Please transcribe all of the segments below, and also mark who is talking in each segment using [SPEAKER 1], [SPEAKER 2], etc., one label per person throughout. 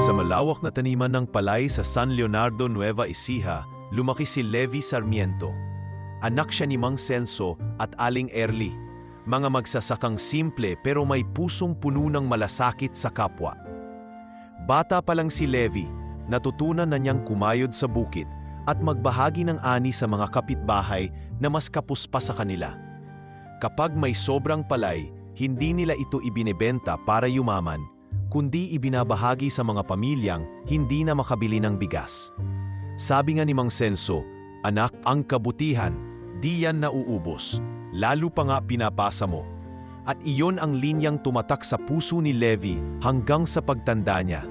[SPEAKER 1] Sa malawak na taniman ng palay sa San Leonardo, Nueva Ecija, lumaki si Levi Sarmiento. Anak siya ni Mang Celso at Aling Erly, mga magsasakang simple pero may pusong puno ng malasakit sa kapwa. Bata pa lang si Levi, natutunan na niyang kumayod sa bukid at magbahagi ng ani sa mga kapitbahay na mas kapos pa sa kanila. Kapag may sobrang palay, hindi nila ito ibinebenta para yumaman, kundi ibinabahagi sa mga pamilyang hindi na makabili ng bigas. Sabi nga ni Mang Celso, "Anak, ang kabutihan, di yan nauubos, lalo pa nga pinapasa mo." At iyon ang linyang tumatak sa puso ni Levi hanggang sa pagtanda niya.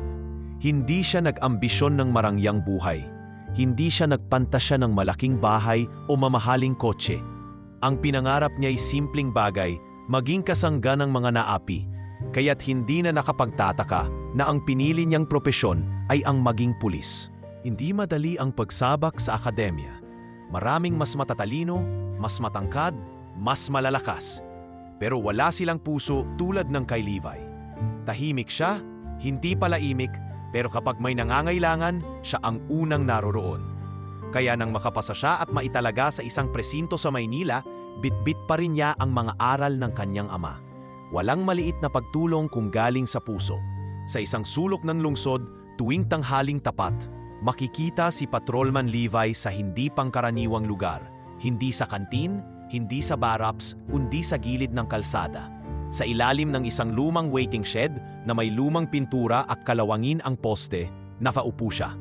[SPEAKER 1] Hindi siya nag-ambisyon ng marangyang buhay. Hindi siya nagpantasya ng malaking bahay o mamahaling kotse. Ang pinangarap niya ay simpleng bagay, maging kasangga ng mga naapi. Kaya't hindi na nakapagtataka na ang pinili niyang propesyon ay ang maging pulis. Hindi madali ang pagsabak sa akademya. Maraming mas matatalino, mas matangkad, mas malalakas. Pero wala silang puso tulad ng kay Levi. Tahimik siya, hindi palaimik, pero kapag may nangangailangan, siya ang unang naroroon. Kaya nang makapasa siya at maitalaga sa isang presinto sa Maynila, bitbit pa rin niya ang mga aral ng kanyang ama. Walang maliit na pagtulong kung galing sa puso. Sa isang sulok ng lungsod, tuwing tanghaling tapat, makikita si Patrolman Levi sa hindi pangkaraniwang lugar. Hindi sa kantin, hindi sa baraps, kundi sa gilid ng kalsada. Sa ilalim ng isang lumang waiting shed na may lumang pintura at kalawangin ang poste, nakaupo siya.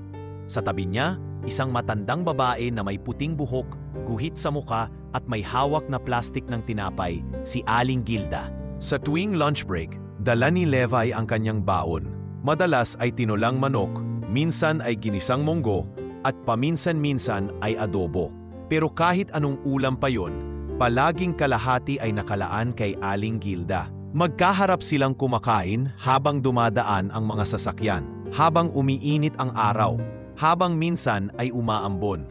[SPEAKER 1] Sa tabi niya, isang matandang babae na may puting buhok, guhit sa muka at may hawak na plastik ng tinapay, si Aling Gilda. Sa tuwing lunch break, dala ni Levi ang kanyang baon. Madalas ay tinulang manok, minsan ay ginisang monggo, at paminsan-minsan ay adobo. Pero kahit anong ulam pa yon, palaging kalahati ay nakalaan kay Aling Gilda. Magkaharap silang kumakain habang dumadaan ang mga sasakyan, habang umiinit ang araw, habang minsan ay umaambon.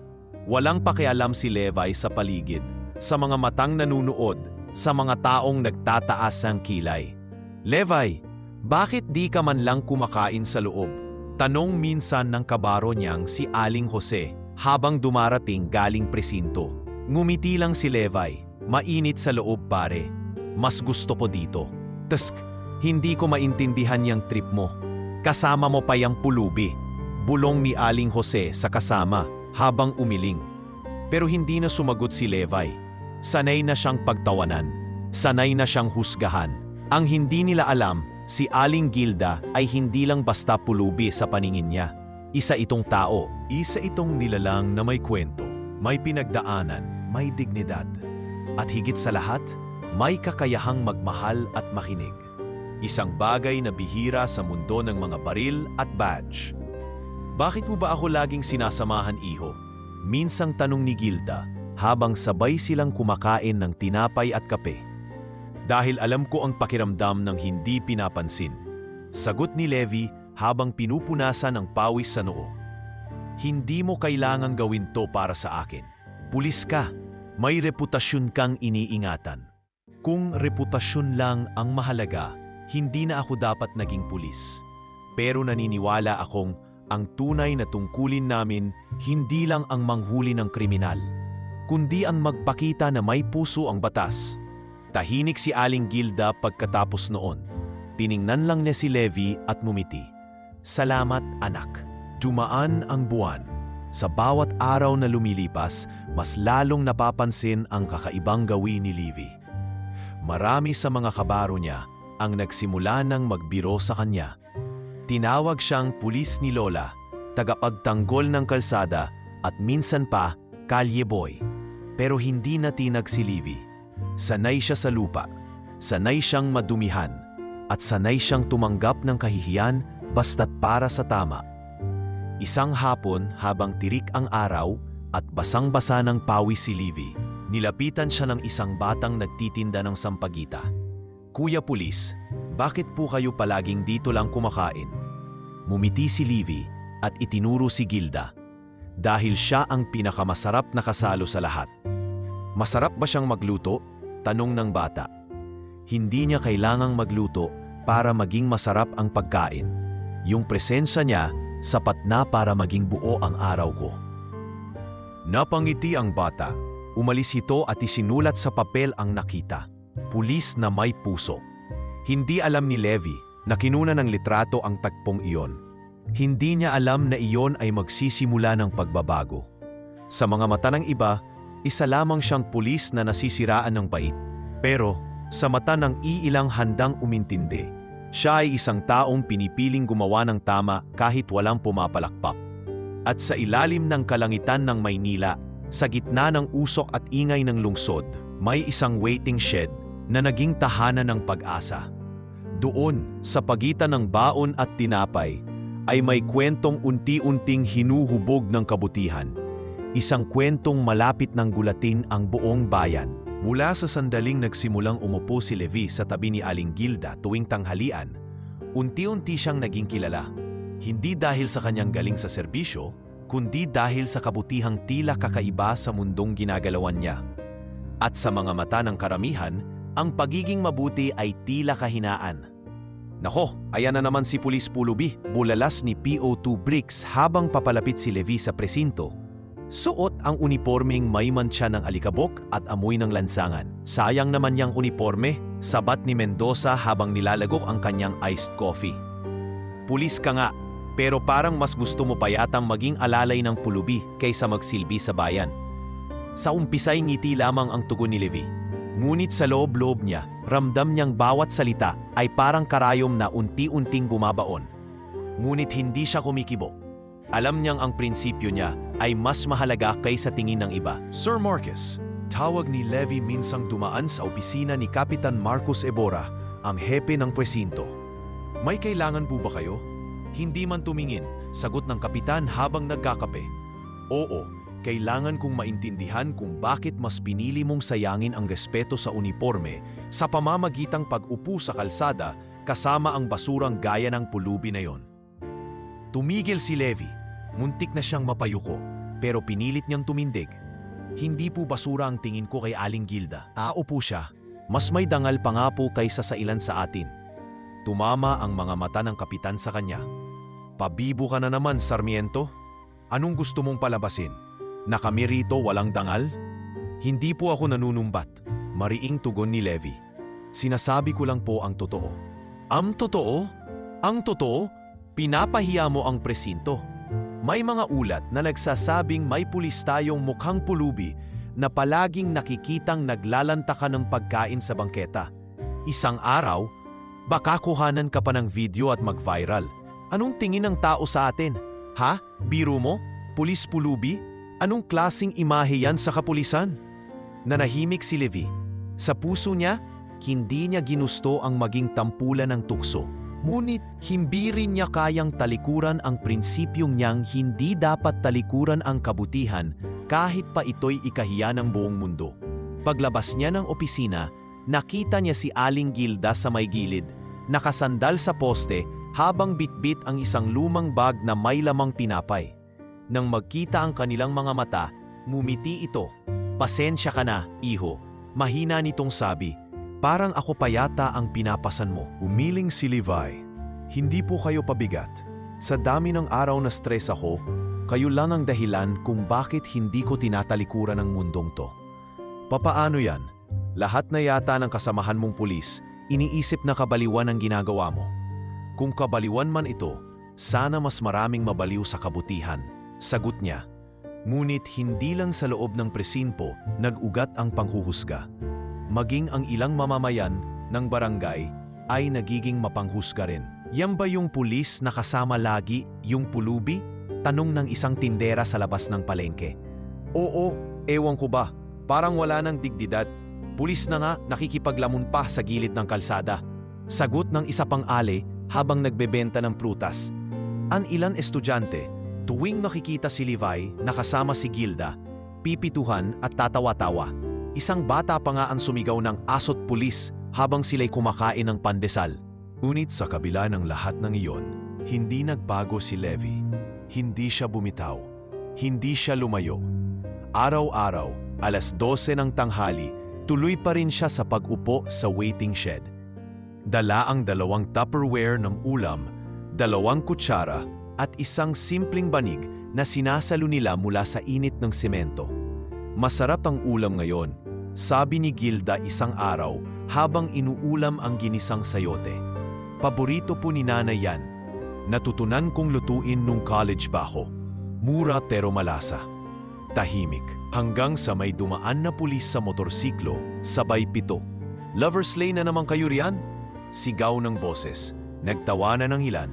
[SPEAKER 1] Walang pakialam si Levi sa paligid, sa mga matang nanunood, sa mga taong nagtataas ng kilay. "Levi, bakit di ka man lang kumakain sa loob?" Tanong minsan ng kabaro niyang si Aling Jose habang dumarating galing presinto. Ngumiti lang si Levi, "Mainit sa loob pare, mas gusto ko dito." "Tusk, hindi ko maintindihan yung trip mo. Kasama mo pa yung pulubi," bulong ni Aling Jose sa kasama habang umiling. Pero hindi na sumagot si Levi. Sanay na siyang pagtawanan, sanay na siyang husgahan. Ang hindi nila alam, si Aling Gilda ay hindi lang basta pulubi sa paningin niya. Isa itong tao, isa itong nilalang na may kwento, may pinagdaanan, may dignidad. At higit sa lahat, may kakayahang magmahal at makinig. Isang bagay na bihira sa mundo ng mga baril at badge. "Bakit mo ba ako laging sinasamahan, iho?" Minsang tanong ni Gilda habang sabay silang kumakain ng tinapay at kape. "Dahil alam ko ang pakiramdam ng hindi pinapansin," sagot ni Levi habang pinupunasan ang pawis sa noo. "Hindi mo kailangang gawin to para sa akin. Pulis ka, may reputasyon kang iniingatan. Kung reputasyon lang ang mahalaga, hindi na ako dapat naging pulis. Pero naniniwala akong ang tunay na tungkulin namin hindi lang ang manghuli ng kriminal, kundi ang magpakita na may puso ang batas." Tahimik si Aling Gilda pagkatapos noon. Tiningnan lang niya si Levi at ngumiti. "Salamat, anak." Dumaan ang buwan. Sa bawat araw na lumilipas, mas lalong napapansin ang kakaibang gawin ni Levi. Marami sa mga kabaro niya ang nagsimula ng magbiro sa kanya. Tinawag siyang pulis ni Lola, tagapagtanggol ng kalsada at minsan pa Kalye Boy. Pero hindi natinag si Levi. Sanay siya sa lupa, sanay siyang madumihan, at sanay siyang tumanggap ng kahihiyan basta't para sa tama. Isang hapon habang tirik ang araw at basang-basa ng pawis si Levi, nilapitan siya ng isang batang nagtitinda ng sampagita. "Kuya Pulis, bakit po kayo palaging dito lang kumakain?" Mumiti si Levi at itinuro si Gilda. Dahil siya ang pinakamasarap na kasalo sa lahat. "Masarap ba siyang magluto?" tanong ng bata. Hindi niya kailangang magluto para maging masarap ang pagkain. Yung presensya niya, sapat na para maging buo ang araw ko. Napangiti ang bata. Umalis ito at isinulat sa papel ang nakita. Pulis na may puso. Hindi alam ni Levi na kinuna ng litrato ang tagpong iyon. Hindi niya alam na iyon ay magsisimula ng pagbabago. Sa mga mata ng iba, isa lamang siyang pulis na nasisiraan ng bait. Pero sa mata ng iilang handang umintindi, siya ay isang taong pinipiling gumawa ng tama kahit walang pumapalakpak. At sa ilalim ng kalangitan ng Maynila, sa gitna ng usok at ingay ng lungsod, may isang waiting shed na naging tahanan ng pag-asa. Doon, sa pagitan ng baon at tinapay, ay may kwentong unti-unting hinuhubog ng kabutihan. Isang kwentong malapit ng gulatin ang buong bayan. Mula sa sandaling nagsimulang umupo si Levi sa tabi ni Aling Gilda tuwing tanghalian, unti-unti siyang naging kilala. Hindi dahil sa kanyang galing sa serbisyo, kundi dahil sa kabutihang tila kakaiba sa mundong ginagalawan niya. At sa mga mata ng karamihan, ang pagiging mabuti ay tila kahinaan. Nako, ayan na naman si Pulis Pulubi, bulalas ni PO2 Bricks habang papalapit si Levi sa presinto. Suot ang unipormeng may mantsa ng alikabok at amoy ng lansangan. Sayang naman niyang uniporme, sabat ni Mendoza habang nilalagok ang kanyang iced coffee. Pulis ka nga, pero parang mas gusto mo pa yatang maging alalay ng pulubi kaysa magsilbi sa bayan. Sa umpisa'y ngiti lamang ang tugon ni Levi. Ngunit sa loob-loob niya, ramdam niyang bawat salita ay parang karayom na unti-unting bumabaon. Ngunit hindi siya kumikibo. Alam niyang ang prinsipyo niya ay mas mahalaga kaysa tingin ng iba. Sir Marcus, tawag ni Levi minsang dumaan sa opisina ni Kapitan Marcos Ebora, ang hepe ng presinto. May kailangan po ba kayo? Hindi man tumingin, sagot ng kapitan habang nagkakape. Oo, kailangan kong maintindihan kung bakit mas pinili mong sayangin ang respeto sa uniforme sa pamamagitang pag-upo sa kalsada kasama ang basurang gaya ng pulubi na yon. Tumigil si Levi. Muntik na siyang mapayuko, pero pinilit niyang tumindig. Hindi po basura ang tingin ko kay Aling Gilda. Tao po siya. Mas may dangal pa nga po kaysa sa ilan sa atin. Tumama ang mga mata ng kapitan sa kanya. Pabibo ka na naman, Sarmiento. Anong gusto mong palabasin? Na kami rito walang dangal? Hindi po ako nanunumbat. Mariing tugon ni Levi. Sinasabi ko lang po ang totoo. Ang totoo? Ang totoo? Pinapahiya mo ang presinto. May mga ulat na nagsasabing may pulis tayong mukhang pulubi na palaging nakikitang naglalantakan ng pagkain sa bangketa. Isang araw, baka kuhanan ka pa ng video at mag-viral. Anong tingin ng tao sa atin? Ha? Biro mo? Pulis pulubi? Anong klasing imahe yan sa kapulisan? Nanahimik si Levi. Sa puso niya, hindi niya ginusto ang maging tampulan ng tukso. Ngunit hindi rin niya kayang talikuran ang prinsipyong niyang hindi dapat talikuran ang kabutihan kahit pa ito'y ikahiya ng buong mundo. Paglabas niya ng opisina, nakita niya si Aling Gilda sa may gilid, nakasandal sa poste habang bitbit ang isang lumang bag na may lamang tinapay. Nang magkita ang kanilang mga mata, ngumiti ito. Pasensya ka na, iho. Mahina nitong sabi. Parang ako pa yata ang pinapasan mo. Umiling si Levi. Hindi po kayo pabigat. Sa dami ng araw na stress ako, kayo lang ang dahilan kung bakit hindi ko tinatalikuran ang mundong to. Papaano yan? Lahat na yata ng kasamahan mong pulis, iniisip na kabaliwan ang ginagawa mo. Kung kabaliwan man ito, sana mas maraming mabaliw sa kabutihan. Sagot niya. Ngunit hindi lang sa loob ng presinto nag-ugat ang panghuhusga. Maging ang ilang mamamayan ng barangay ay nagiging mapanghusga rin. Yan ba yung pulis na kasama lagi yung pulubi? Tanong ng isang tindera sa labas ng palengke. Oo, ewan ko ba. Parang wala nang dignidad. Pulis na nga nakikipaglamon pa sa gilid ng kalsada. Sagot ng isa pang ale habang nagbebenta ng prutas. Ang ilan estudyante, tuwing makikita si Levi na kasama si Gilda, pipituhan at tatawa-tawa. Isang bata pa nga ang sumigaw ng asot pulis habang sila'y kumakain ng pandesal. Ngunit sa kabila ng lahat ng iyon, hindi nagbago si Levi. Hindi siya bumitaw. Hindi siya lumayo. Araw-araw, 12:00 ng tanghali, tuloy pa rin siya sa pag-upo sa waiting shed. Dala ang 2 Tupperware ng ulam, 2 kutsara at isang simpleng banig na sinasalo nila mula sa init ng semento. Masarap ang ulam ngayon, sabi ni Gilda isang araw habang inuulam ang ginisang sayote. Paborito po ni nanay yan. Natutunan kong lutuin nung college pa ako. Mura pero malasa. Tahimik hanggang sa may dumaan na pulis sa motorsiklo, sabay 7. "Lover's lane na naman kayo riyan?" Sigaw ng boses. Nagtawanan ng ilan.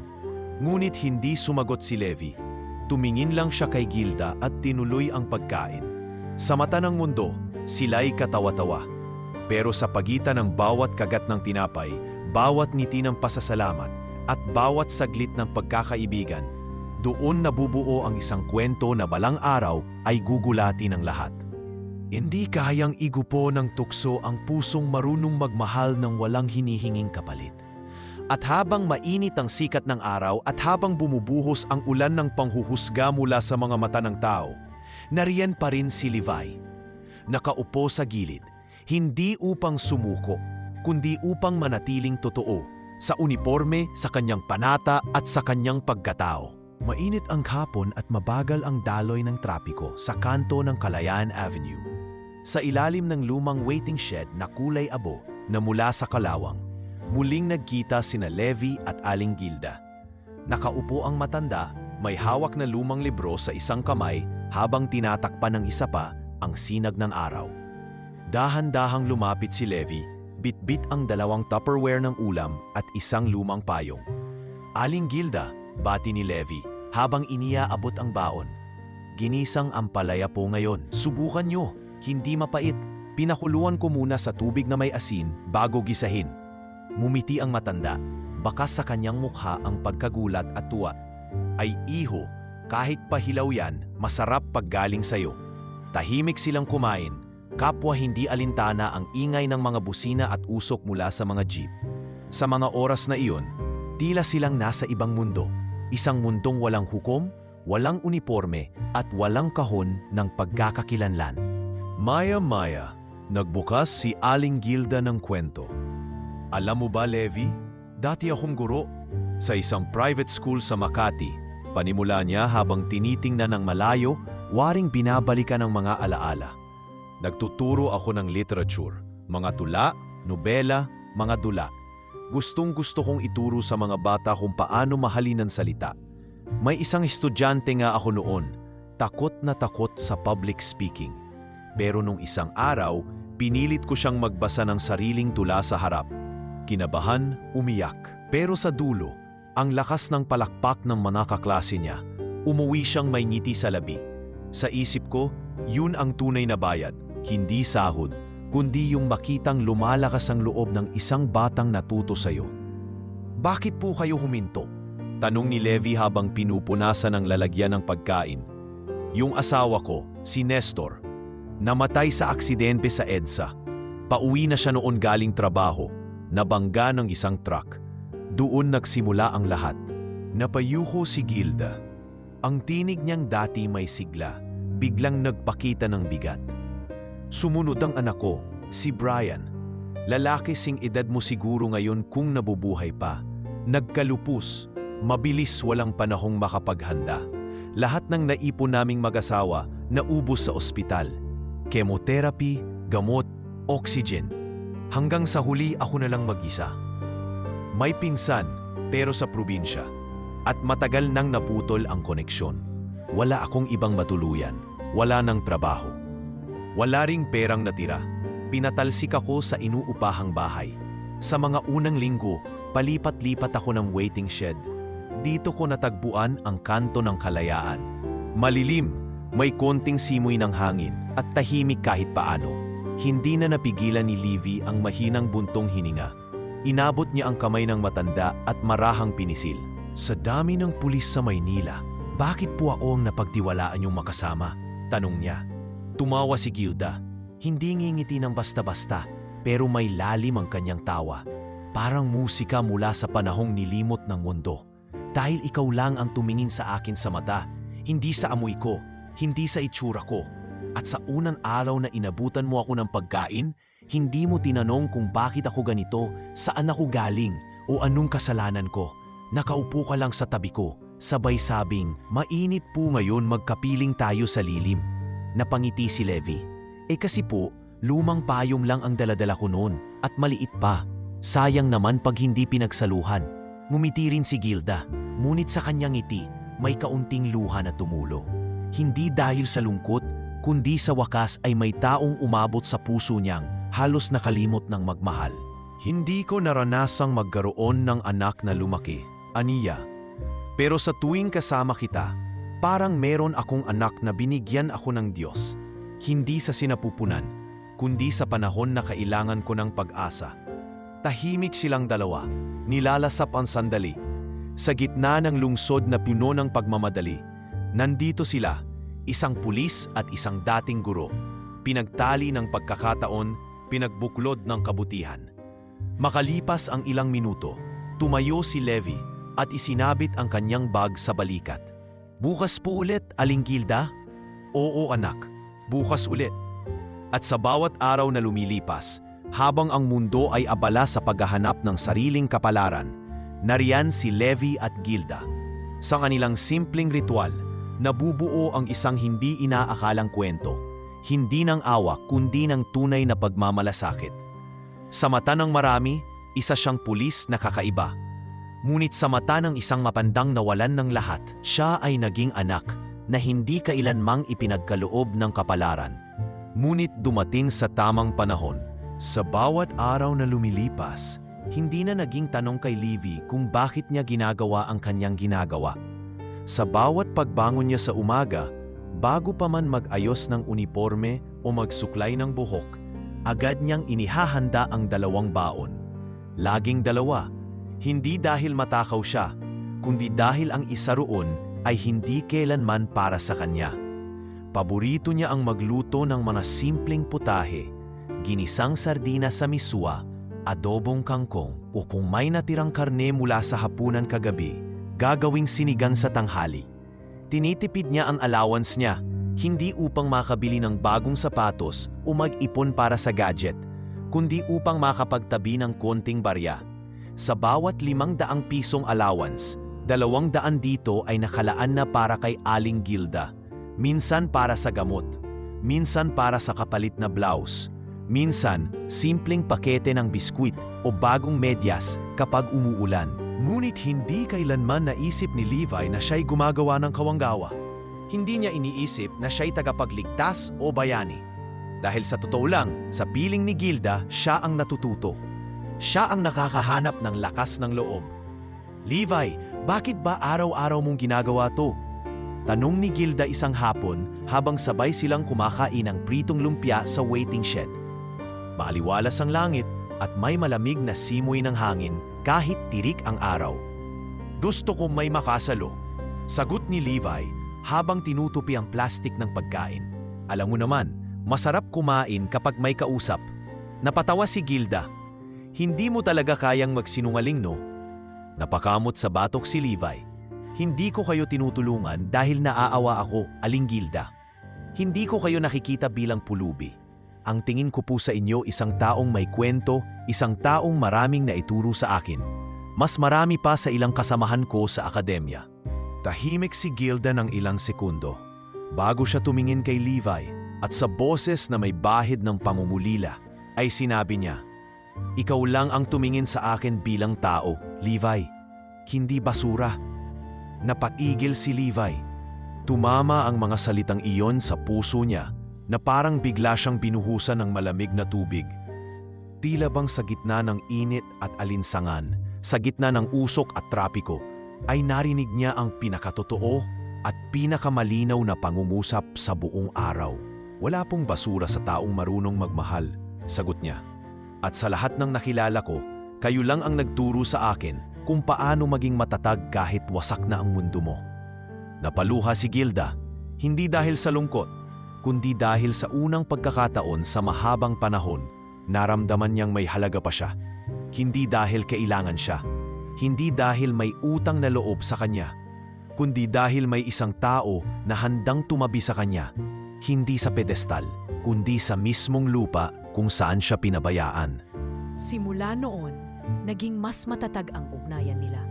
[SPEAKER 1] Ngunit hindi sumagot si Levi. Tumingin lang siya kay Gilda at tinuloy ang pagkain. Sa mata ng mundo, sila'y katawa-tawa. Pero sa pagitan ng bawat kagat ng tinapay, bawat ngiti ng pasasalamat, at bawat saglit ng pagkakaibigan, doon nabubuo ang isang kwento na balang araw ay gugulati ng lahat. Hindi kayang igupo ng tukso ang pusong marunong magmahal ng walang hinihinging kapalit. At habang mainit ang sikat ng araw at habang bumubuhos ang ulan ng panghuhusga mula sa mga mata ng tao, nariyan pa rin si Levi. Nakaupo sa gilid, hindi upang sumuko, kundi upang manatiling totoo, sa uniforme, sa kanyang panata at sa kanyang pagkatao. Mainit ang hapon at mabagal ang daloy ng trapiko sa kanto ng Kalayaan Avenue. Sa ilalim ng lumang waiting shed na kulay abo na mula sa kalawang, muling nagkita sina Levi at Aling Gilda. Nakaupo ang matanda, may hawak na lumang libro sa isang kamay habang tinatakpan ng isa pa ang sinag ng araw. Dahan-dahang lumapit si Levi, bitbit ang 2 Tupperware ng ulam at isang lumang payong. "Aling Gilda," bati ni Levi habang iniaabot ang baon. "Ginisang ampalaya po ngayon. Subukan nyo, hindi mapait. Pinakuluan ko muna sa tubig na may asin bago gisahin." Mumiti ang matanda, bakas sa kanyang mukha ang pagkagulat at tuwa. "Ay iho, kahit pahilaw yan, masarap paggaling sayo." Tahimik silang kumain, kapwa hindi alintana ang ingay ng mga busina at usok mula sa mga jeep. Sa mga oras na iyon, tila silang nasa ibang mundo. Isang mundong walang hukom, walang uniforme at walang kahon ng pagkakakilanlan. Maya-maya, nagbukas si Aling Gilda ng kwento. "Alam mo ba, Levi, dati akong guro sa isang private school sa Makati." Panimula niya habang tinitingnan ng malayo, waring binabalikan ng mga alaala. "Nagtuturo ako ng literature, mga tula, nobela, mga dula. Gustong-gusto kong ituro sa mga bata kung paano mahalin ang salita. May isang estudyante nga ako noon, takot na takot sa public speaking. Pero nung isang araw, pinilit ko siyang magbasa ng sariling tula sa harap. Kinabahan, umiyak. Pero sa dulo, ang lakas ng palakpak ng mga kaklase niya, umuwi siyang may ngiti sa labi. Sa isip ko, yun ang tunay na bayad, hindi sahod, kundi yung makitang lumalakas ang loob ng isang batang natuto sa'yo." "Bakit po kayo huminto?" tanong ni Levi habang pinupunasan ang lalagyan ng pagkain. "Yung asawa ko, si Nestor, namatay sa aksidente sa EDSA. Pauwi na siya noon galing trabaho, nabangga ng isang truck. Doon nagsimula ang lahat." Napayuko si Gilda. Ang tinig niyang dati may sigla, biglang nagpakita ng bigat. "Sumunod ang anak ko, si Brian. Lalaki sing edad mo siguro ngayon kung nabubuhay pa. Nagkalupus, mabilis walang panahong makapaghanda. Lahat ng naipon naming mag-asawa naubos sa ospital. Chemotherapy, gamot, oxygen. Hanggang sa huli ako na lang mag-isa. May pinsan pero sa probinsya at matagal nang naputol ang koneksyon. Wala akong ibang matuluyan, wala nang trabaho. Wala ring perang natira. Pinatalsik ako sa inuupahang bahay. Sa mga unang linggo, palipat-lipat ako ng waiting shed. Dito ko natagpuan ang kanto ng Kalayaan. Malilim, may konting simoy ng hangin at tahimik kahit paano. Hindi na napigilan ni Levi ang mahinang buntong hininga. Inabot niya ang kamay ng matanda at marahang pinisil. "Sa dami ng pulis sa Maynila, bakit po ako ang napagtiwalaan yung makasama?" tanong niya. Tumawa si Gilda. Hindi ngingiti ng basta-basta, pero may lalim ang kanyang tawa. Parang musika mula sa panahong nilimot ng mundo. Dahil ikaw lang ang tumingin sa akin sa mata, hindi sa amoy ko, hindi sa itsura ko. At sa unang araw na inabutan mo ako ng pagkain, hindi mo tinanong kung bakit ako ganito, saan ako galing, o anong kasalanan ko. Nakaupo ka lang sa tabi ko, sabay sabing, mainit po ngayon magkapiling tayo sa lilim. Napangiti si Levi. Kasi po, lumang payong lang ang daladala ko noon at maliit pa. Sayang naman pag hindi pinagsaluhan. Ngumiti rin si Gilda, ngunit sa kanyang ngiti, may kaunting luha na tumulo. Hindi dahil sa lungkot, kundi sa wakas ay may taong umabot sa puso niyang halos nakalimot ng magmahal. Hindi ko naranasang magkaroon ng anak na lumaki, aniya. Pero sa tuwing kasama kita, parang meron akong anak na binigyan ako ng Diyos. Hindi sa sinapupunan, kundi sa panahon na kailangan ko ng pag-asa. Tahimik silang dalawa, nilalasap ang sandali. Sa gitna ng lungsod na puno ng pagmamadali, nandito sila, isang pulis at isang dating guro. Pinagtali ng pagkakataon, pinagbuklod ng kabutihan. Makalipas ang ilang minuto, tumayo si Levi at isinabit ang kanyang bag sa balikat. Bukas po ulit, Aling Gilda? Oo anak, bukas ulit. At sa bawat araw na lumilipas, habang ang mundo ay abala sa paghahanap ng sariling kapalaran, nariyan si Levi at Gilda. Sa kanilang simpleng ritual, nabubuo ang isang hindi inaakalang kwento, hindi ng awa kundi ng tunay na pagmamalasakit. Sa mata ng marami, isa siyang pulis na kakaiba. Ngunit sa mata ng isang mapandang nawalan ng lahat, siya ay naging anak na hindi kailanmang ipinagkaloob ng kapalaran. Ngunit dumating sa tamang panahon. Sa bawat araw na lumilipas, hindi na naging tanong kay Levi kung bakit niya ginagawa ang kanyang ginagawa. Sa bawat pagbangon niya sa umaga, bago pa man mag-ayos ng uniforme o magsuklay ng buhok, agad niyang inihahanda ang dalawang baon. Laging dalawa, hindi dahil matakaw siya, kundi dahil ang isa roon ay hindi kailanman para sa kanya. Paborito niya ang magluto ng mga simpleng putahe, ginisang sardina sa miswa, adobong kangkong o kung may natirang karne mula sa hapunan kagabi, gagawing sinigang sa tanghali. Tinitipid niya ang allowance niya, hindi upang makabili ng bagong sapatos o mag-ipon para sa gadget, kundi upang makapagtabi ng konting barya. Sa bawat 500 pisong allowance, 200 dito ay nakalaan na para kay Aling Gilda. Minsan para sa gamot, minsan para sa kapalit na blouse, minsan simpleng pakete ng biskwit o bagong medyas kapag umuulan. Ngunit hindi kailanman naisip ni Levi na siya'y gumagawa ng kawanggawa. Hindi niya iniisip na siya'y tagapagligtas o bayani. Dahil sa totoo lang, sa piling ni Gilda, siya ang natututo. Siya ang nakakahanap ng lakas ng loob. Levi, bakit ba araw-araw mong ginagawa to? Tanong ni Gilda isang hapon habang sabay silang kumakain ng pritong lumpia sa waiting shed. Maaliwalas ang langit at may malamig na simoy ng hangin kahit tirik ang araw. Gusto kong may makasalo, sagot ni Levi habang tinutupi ang plastik ng pagkain. Alam mo naman, masarap kumain kapag may kausap. Napatawa si Gilda. Hindi mo talaga kayang magsinungaling, no? Napakamot sa batok si Levi. Hindi ko kayo tinutulungan dahil naaawa ako, Aling Gilda. Hindi ko kayo nakikita bilang pulubi. Ang tingin ko po sa inyo isang taong may kwento, isang taong maraming naituro sa akin. Mas marami pa sa ilang kasamahan ko sa akademya. Tahimik si Gilda ng ilang sekundo bago siya tumingin kay Levi at sa boses na may bahid ng pangungulila ay sinabi niya, "Ikaw lang ang tumingin sa akin bilang tao, Levi. Hindi basura." Napaigil si Levi. Tumama ang mga salitang iyon sa puso niya na parang bigla siyang binuhusan ng malamig na tubig. Tila bang sa gitna ng init at alinsangan, sa gitna ng usok at trapiko, ay narinig niya ang pinakatotoo at pinakamalinaw na pangungusap sa buong araw. "Wala pong basura sa taong marunong magmahal," sagot niya. "At sa lahat ng nakilala ko, kayo lang ang nagturo sa akin kung paano maging matatag kahit wasak na ang mundo mo." Napaluha si Gilda, hindi dahil sa lungkot, kundi dahil sa unang pagkakataon sa mahabang panahon, naramdaman niyang may halaga pa siya. Hindi dahil kailangan siya, hindi dahil may utang na loob sa kanya, kundi dahil may isang tao na handang tumabi sa kanya, hindi sa pedestal, kundi sa mismong lupa kung saan siya pinabayaan.
[SPEAKER 2] Simula noon, naging mas matatag ang ugnayan nila.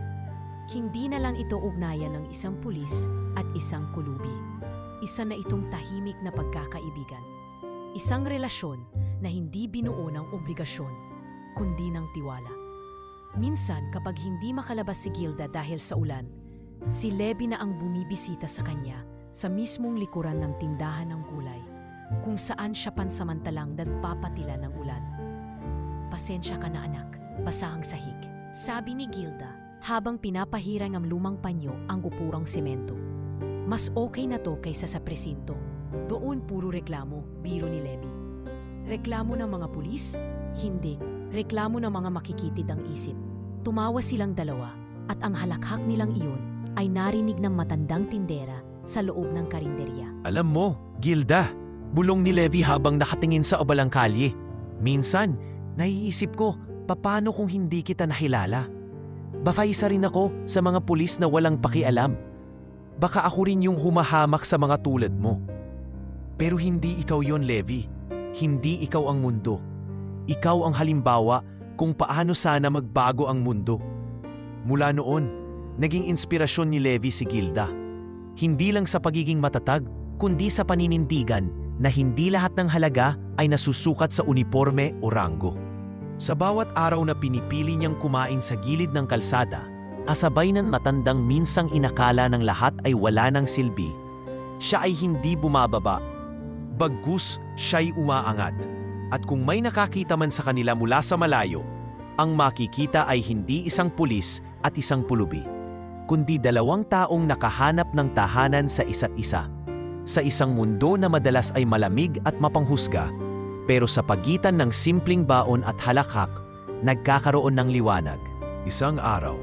[SPEAKER 2] Hindi na lang ito ugnayan ng isang pulis at isang kulubi. Isa na itong tahimik na pagkakaibigan. Isang relasyon na hindi binuo ng obligasyon, kundi ng tiwala. Minsan kapag hindi makalabas si Gilda dahil sa ulan, si Levi na ang bumibisita sa kanya sa mismong likuran ng tindahan ng gulay, kung saan siya pansamantalang nagpapatila ng ulan. "Pasensya ka na anak, basa ang sahig," sabi ni Gilda habang pinapahirang ang lumang panyo ang gupurang semento. "Mas okay na to kaysa sa presinto. Doon puro reklamo," biro ni Levi. Reklamo ng mga pulis? Hindi. Reklamo ng mga makikitid ang isip. Tumawa silang dalawa at ang halakhak nilang iyon ay narinig ng matandang tindera sa loob ng karinderya.
[SPEAKER 1] Alam mo, Gilda, bulong ni Levi habang nakatingin sa obalang kalye. Minsan, naiisip ko, paano kung hindi kita nakilala? Baka isa rin ako sa mga pulis na walang pakialam. Baka ako rin yung humahamak sa mga tulad mo. Pero hindi ikaw yon, Levi. Hindi ikaw ang mundo. Ikaw ang halimbawa kung paano sana magbago ang mundo. Mula noon, naging inspirasyon ni Levi si Gilda. Hindi lang sa pagiging matatag, kundi sa paninindigan na hindi lahat ng halaga ay nasusukat sa uniforme o ranggo. Sa bawat araw na pinipili niyang kumain sa gilid ng kalsada, kasabay ng matandang minsang inakala ng lahat ay wala ng silbi, siya ay hindi bumababa. Bagkus siya'y umaangat. At kung may nakakita man sa kanila mula sa malayo, ang makikita ay hindi isang pulis at isang pulubi, kundi dalawang taong nakahanap ng tahanan sa isa't isa. Sa isang mundo na madalas ay malamig at mapanghusga, pero sa pagitan ng simpleng baon at halakhak, nagkakaroon ng liwanag. Isang araw,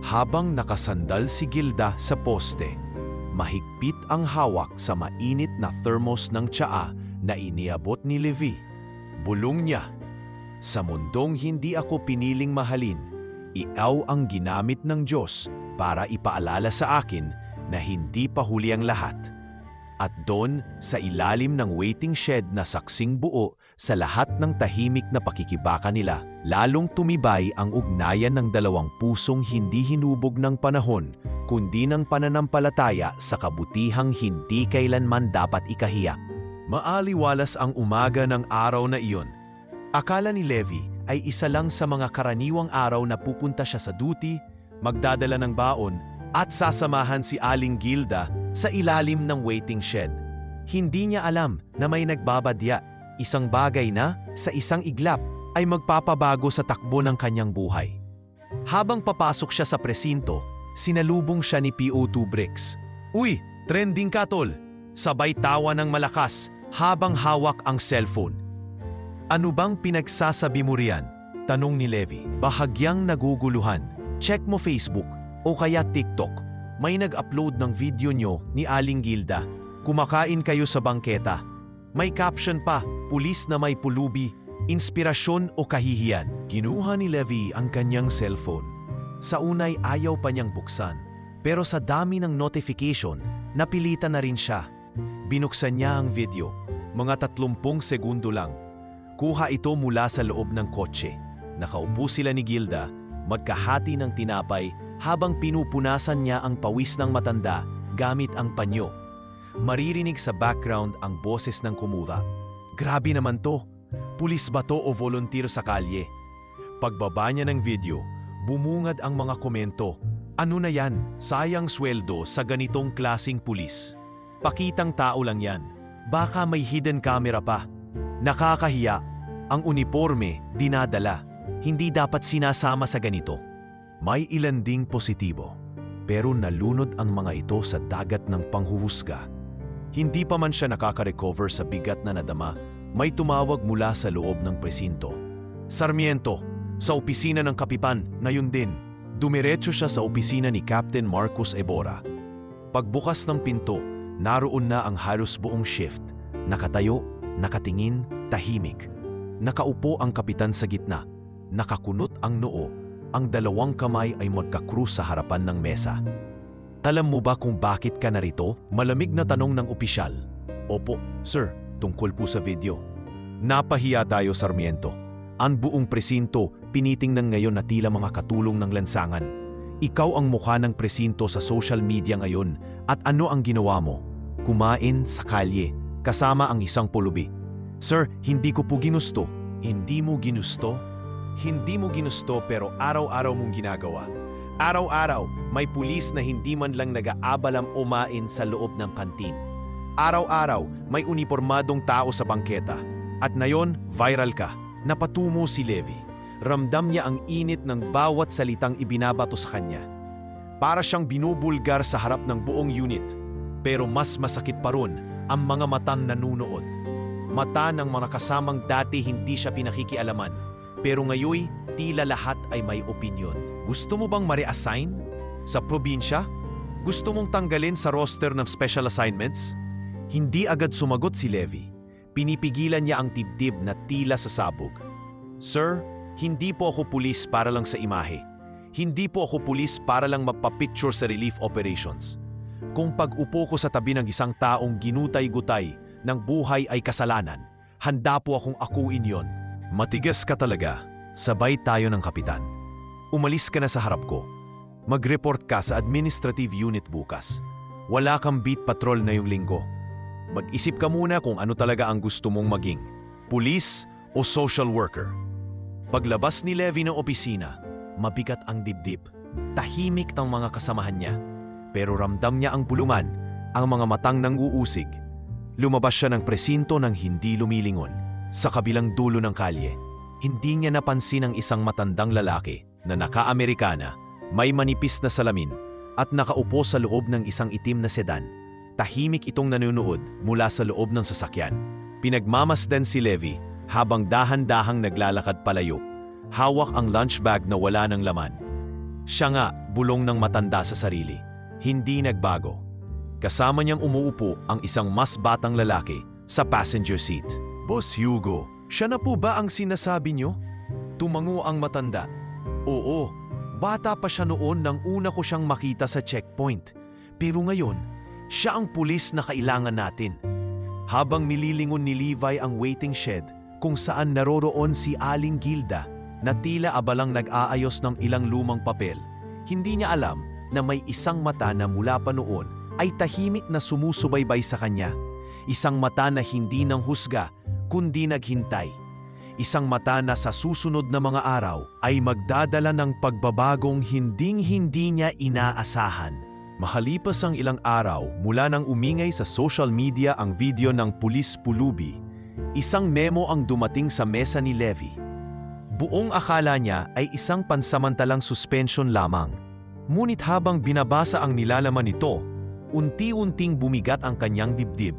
[SPEAKER 1] habang nakasandal si Gilda sa poste, mahigpit ang hawak sa mainit na thermos ng tsaa na iniabot ni Levi. Bulong niya, "Sa mundong hindi ako piniling mahalin, ikaw ang ginamit ng Diyos para ipaalala sa akin na hindi pa huli ang lahat." At doon, sa ilalim ng waiting shed na saksing buo sa lahat ng tahimik na pakikibaka nila, lalong tumibay ang ugnayan ng dalawang pusong hindi hinubog ng panahon, kundi ng pananampalataya sa kabutihang hindi kailanman dapat ikahiyak. Maaliwalas ang umaga ng araw na iyon. Akala ni Levi ay isa lang sa mga karaniwang araw na pupunta siya sa duty, magdadala ng baon, at sasamahan si Aling Gilda sa ilalim ng waiting shed. Hindi niya alam na may nagbabadya, isang bagay na, sa isang iglap, ay magpapabago sa takbo ng kanyang buhay. Habang papasok siya sa presinto, sinalubong siya ni PO2 Bricks. "Uy, trending ka tol!" Sabay tawa ng malakas habang hawak ang cellphone. "Ano bang pinagsasabi mo riyan?" tanong ni Levi. Bahagyang naguguluhan. "Check mo Facebook o kaya TikTok. May nag-upload ng video nyo ni Aling Gilda. Kumakain kayo sa bangketa. May caption pa, pulis na may pulubi, inspirasyon o kahihiyan." Kinuha ni Levi ang kanyang cellphone. Sa unay ayaw pa niyang buksan. Pero sa dami ng notification, napilitan na rin siya. Binuksan niya ang video. Mga 30 segundo lang. Kuha ito mula sa loob ng kotse. Nakaupo sila ni Gilda, magkahati ng tinapay habang pinupunasan niya ang pawis ng matanda gamit ang panyo. Maririnig sa background ang boses ng kumuha. "Grabe naman to. Pulis ba to o volunteer sa kalye?" Pagbaba niya ng video, bumungad ang mga komento. "Ano na yan? Sayang sweldo sa ganitong klasing pulis. Pakitang tao lang yan. Baka may hidden camera pa. Nakakahiya. Ang uniforme, dinadala. Hindi dapat sinasama sa ganito." May ilan ding positibo, pero nalunod ang mga ito sa dagat ng panghuhusga. Hindi pa man siya nakaka-recover sa bigat na nadama, may tumawag mula sa loob ng presinto. "Sarmiento, sa opisina ng kapitan, na yun din." Dumiretso siya sa opisina ni Captain Marcos Ebora. Pagbukas ng pinto, naroon na ang halos buong shift. Nakatayo, nakatingin, tahimik. Nakaupo ang kapitan sa gitna. Nakakunot ang noo. Ang dalawang kamay ay magkakrus sa harapan ng mesa. "Alam mo ba kung bakit ka narito?" Malamig na tanong ng opisyal. "Opo, sir, tungkol po sa video." Napahiya tayo, Sarmiento. Ang buong presinto pinitingnan ngayon na tila mga katulong ng lansangan. Ikaw ang mukha ng presinto sa social media ngayon at ano ang ginawa mo? Kumain sa kalye, kasama ang isang pulubi. Sir, hindi ko po ginusto. Hindi mo ginusto? Hindi mo ginusto pero araw-araw mong ginagawa. Araw-araw, may pulis na hindi man lang nag-aabalam umain sa loob ng kantin. Araw-araw, may unipormadong tao sa bangketa. At ngayon, viral ka. Napatumo si Levi. Ramdam niya ang init ng bawat salitang ibinabato sa kanya. Para siyang binubulgar sa harap ng buong unit. Pero mas masakit pa ron ang mga matang nanunood. Mata ng mga kasamang dati hindi siya pinakikialaman. Pero ngayoy, tila lahat ay may opinyon. Gusto mo bang ma-reassign? Sa probinsya? Gusto mong tanggalin sa roster ng special assignments? Hindi agad sumagot si Levi. Pinipigilan niya ang dibdib na tila sasabog. Sir, hindi po ako pulis para lang sa imahe. Hindi po ako pulis para lang magpa-picture sa relief operations. Kung pag-upo ko sa tabi ng isang taong ginutay-gutay ng buhay ay kasalanan, handa po akong akuin yon. Matigas ka talaga. Sabay tayo ng kapitan. Umalis ka na sa harap ko. Mag-report ka sa administrative unit bukas. Wala kang beat patrol na yung linggo. Mag-isip ka muna kung ano talaga ang gusto mong maging, pulis o social worker. Paglabas ni Levi ng opisina, mabigat ang dibdib. Tahimik ng mga kasamahan niya. Pero ramdam niya ang bulungan, ang mga matang nang-uusig. Lumabas siya ng presinto nang hindi lumilingon. Sa kabilang dulo ng kalye, hindi niya napansin ang isang matandang lalaki na naka-Amerikana, may manipis na salamin at nakaupo sa loob ng isang itim na sedan. Tahimik itong nanonood mula sa loob ng sasakyan. Pinagmamasdan si Levi habang dahan-dahang naglalakad palayo. Hawak ang lunch bag na wala ng laman. Siya nga, bulong ng matanda sa sarili. Hindi nagbago. Kasama niyang umuupo ang isang mas batang lalaki sa passenger seat. Boss Hugo, siya na po ba ang sinasabi niyo? Tumango ang matanda. Oo, bata pa siya noon nang una ko siyang makita sa checkpoint. Pero ngayon, siya ang pulis na kailangan natin. Habang nililingon ni Levi ang waiting shed kung saan naroroon si Aling Gilda na tila abalang nag-aayos ng ilang lumang papel, hindi niya alam na may isang mata na mula pa noon ay tahimik na sumusubaybay sa kanya. Isang mata na hindi nang husga, kundi naghintay. Isang mata na sa susunod na mga araw ay magdadala ng pagbabagong hinding-hindi niya inaasahan. Mahalipas ang ilang araw mula nang umingay sa social media ang video ng pulis pulubi, isang memo ang dumating sa mesa ni Levi. Buong akala niya ay isang pansamantalang suspension lamang. Ngunit habang binabasa ang nilalaman nito, unti-unting bumigat ang kanyang dibdib.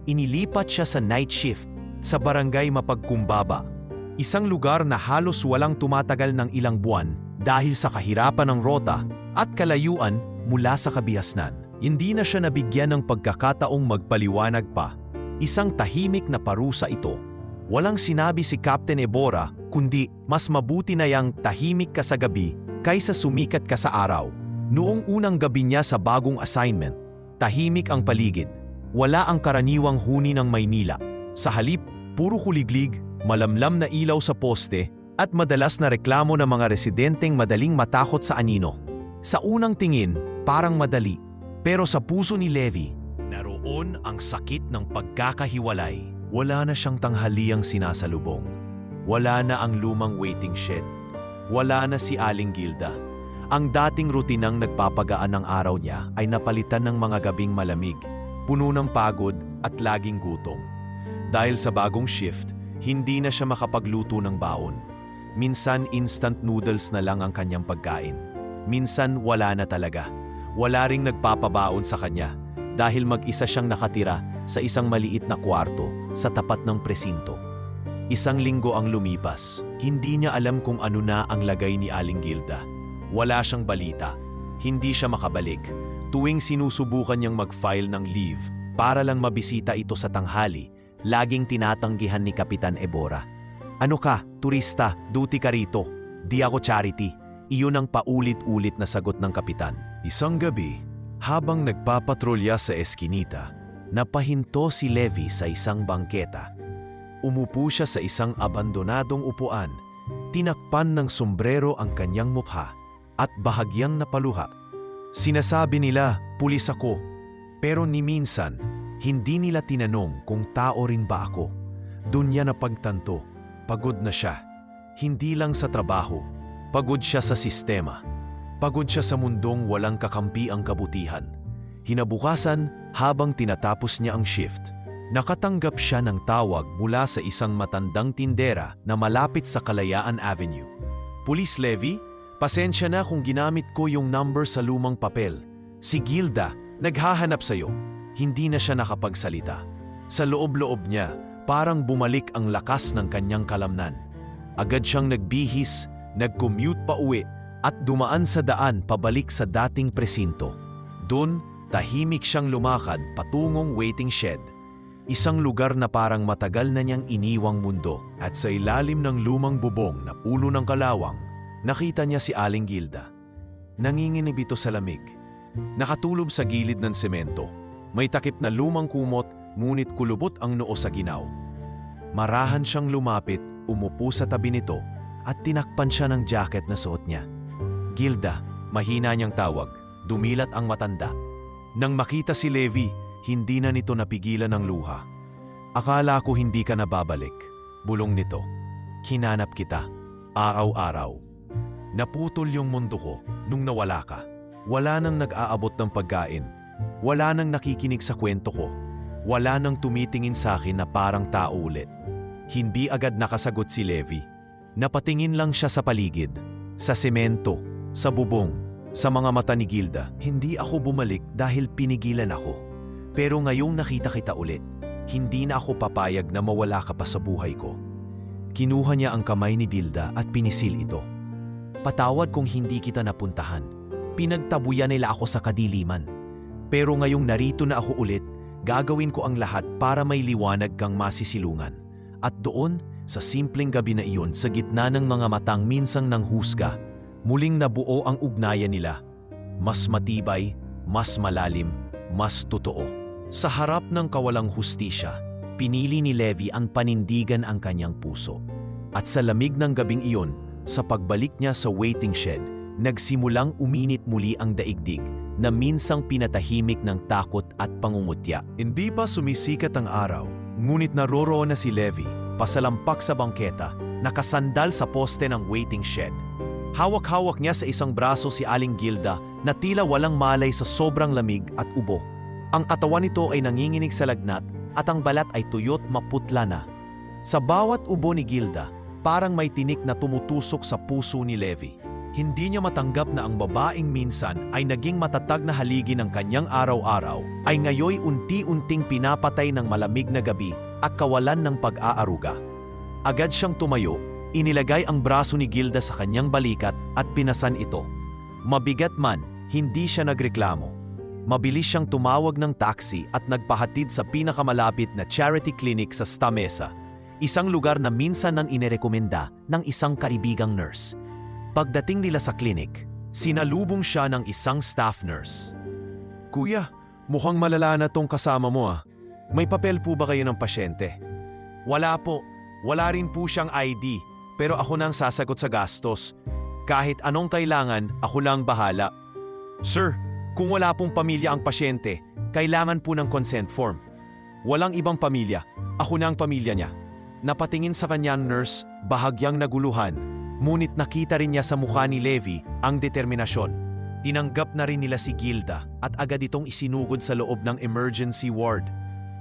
[SPEAKER 1] Inilipat siya sa night shift sa barangay Mapagkumbaba, isang lugar na halos walang tumatagal ng ilang buwan dahil sa kahirapan ng rota at kalayuan mula sa kabihasnan. Hindi na siya nabigyan ng pagkakataong magpaliwanag pa. Isang tahimik na parusa ito. Walang sinabi si Captain Ebora kundi mas mabuti na yang tahimik ka sa gabi kaysa sumikat ka sa araw. Noong unang gabi niya sa bagong assignment, tahimik ang paligid. Wala ang karaniwang huni ng Maynila. Sa halip, puro kuliglig, malamlam na ilaw sa poste at madalas na reklamo ng mga residenteng madaling matakot sa anino. Sa unang tingin, parang madali. Pero sa puso ni Levi, naroon ang sakit ng pagkakahiwalay. Wala na siyang tanghaliang sinasalubong. Wala na ang lumang waiting shed. Wala na si Aling Gilda. Ang dating rutinang nagpapagaan ng araw niya ay napalitan ng mga gabing malamig, puno ng pagod at laging gutom. Dahil sa bagong shift, hindi na siya makapagluto ng baon. Minsan instant noodles na lang ang kanyang pagkain. Minsan wala na talaga. Wala ring nagpapabaon sa kanya dahil mag-isa siyang nakatira sa isang maliit na kwarto sa tapat ng presinto. Isang linggo ang lumipas. Hindi niya alam kung ano na ang lagay ni Aling Gilda. Wala siyang balita. Hindi siya makabalik. Tuwing sinusubukan niyang mag-file ng leave para lang mabisita ito sa tanghali, laging tinatanggihan ni Kapitan Ebora. Ano ka, turista, duty ka rito. Di ako charity. Iyon ang paulit-ulit na sagot ng kapitan. Isang gabi, habang nagpapatrolya sa eskinita, napahinto si Levi sa isang bangketa. Umupo siya sa isang abandonadong upuan. Tinakpan ng sombrero ang kanyang mukha. at bahagyang napaluha. Sinasabi nila, pulis ako. Pero ni minsan, hindi nila tinanong kung tao rin ba ako. Doon niya napagtanto, pagod na siya. Hindi lang sa trabaho, pagod siya sa sistema. Pagod siya sa mundong walang kakampi ang kabutihan. Hinabukasan, habang tinatapos niya ang shift, nakatanggap siya ng tawag mula sa isang matandang tindera na malapit sa Kalayaan Avenue. Police Levy, pasensya na kung ginamit ko yung number sa lumang papel. Si Gilda, naghahanap sa'yo. Hindi na siya nakapagsalita. Sa loob-loob niya, parang bumalik ang lakas ng kanyang kalamnan. Agad siyang nagbihis, nag-commute pa uwi at dumaan sa daan pabalik sa dating presinto. Doon, tahimik siyang lumakad patungong waiting shed. Isang lugar na parang matagal na niyang iniwang mundo at sa ilalim ng lumang bubong na puno ng kalawang, nakita niya si Aling Gilda. Nanginginig ito sa lamig. Nakatulog sa gilid ng semento. May takip na lumang kumot, ngunit kulubot ang noo sa ginaw. Marahan siyang lumapit, umupo sa tabi nito at tinakpan siya ng jacket na suot niya. Gilda, mahina niyang tawag. Dumilat ang matanda. Nang makita si Levy, hindi na nito napigilan ng luha. Akala ko hindi ka nababalik. Bulong nito. Hinanap kita. Araw-araw. Naputol yung mundo ko nung nawala ka. Wala nang nag-aabot ng pagkain. Wala nang nakikinig sa kwento ko. Wala nang tumitingin sa akin na parang tao ulit. Hindi agad nakasagot si Levy. Napatingin lang siya sa paligid. Sa semento, sa bubong, sa mga mata ni Gilda. Hindi ako bumalik dahil pinigilan ako. Pero ngayong nakita kita ulit, hindi na ako papayag na mawala ka pa sa buhay ko. Kinuha niya ang kamay ni Gilda at pinisil ito. Patawad kung hindi kita napuntahan. Pinagtabuyan nila ako sa kadiliman. Pero ngayong narito na ako ulit, gagawin ko ang lahat para may liwanag kang masisilungan. At doon, sa simpleng gabi na iyon, sa gitna ng mga matang minsang nanghusga, muling nabuo ang ugnayan nila. Mas matibay, mas malalim, mas totoo. Sa harap ng kawalang hustisya, pinili ni Levy ang panindigan ang kanyang puso. At sa lamig ng gabing iyon, sa pagbalik niya sa waiting shed, nagsimulang uminit muli ang daigdig na minsang pinatahimik ng takot at pangungutya. Hindi pa sumisikat ang araw, ngunit naroroon na si Levy, pasalampak sa bangketa, nakasandal sa poste ng waiting shed. Hawak-hawak niya sa isang braso si Aling Gilda na tila walang malay sa sobrang lamig at ubo. Ang katawan nito ay nanginginig sa lagnat at ang balat ay tuyot maputla na. Sa bawat ubo ni Gilda, parang may tinik na tumutusok sa puso ni Levy. Hindi niya matanggap na ang babaeng minsan ay naging matatag na haligi ng kanyang araw-araw ay ngayoy unti-unting pinapatay ng malamig na gabi at kawalan ng pag-aaruga. Agad siyang tumayo, inilagay ang braso ni Gilda sa kanyang balikat at pinasan ito. Mabigat man, hindi siya nagreklamo. Mabilis siyang tumawag ng taxi at nagpahatid sa pinakamalapit na charity clinic sa Stamesa, isang lugar na minsan nang inirekomenda ng isang kaibigang nurse. Pagdating nila sa clinic, sinalubong siya ng isang staff nurse. Kuya, mukhang malala na tong kasama mo ah. May papel po ba kayo ng pasyente? Wala po. Wala rin po siyang ID, pero ako nang sasagot sa gastos. Kahit anong kailangan, ako lang bahala. Sir, kung wala pong pamilya ang pasyente, kailangan po ng consent form. Walang ibang pamilya, ako na ang pamilya niya. Napatingin sa kanya ang nurse, bahagyang naguluhan, ngunit nakita rin niya sa mukha ni Levy ang determinasyon. Tinanggap na rin nila si Gilda at agad itong isinugod sa loob ng emergency ward.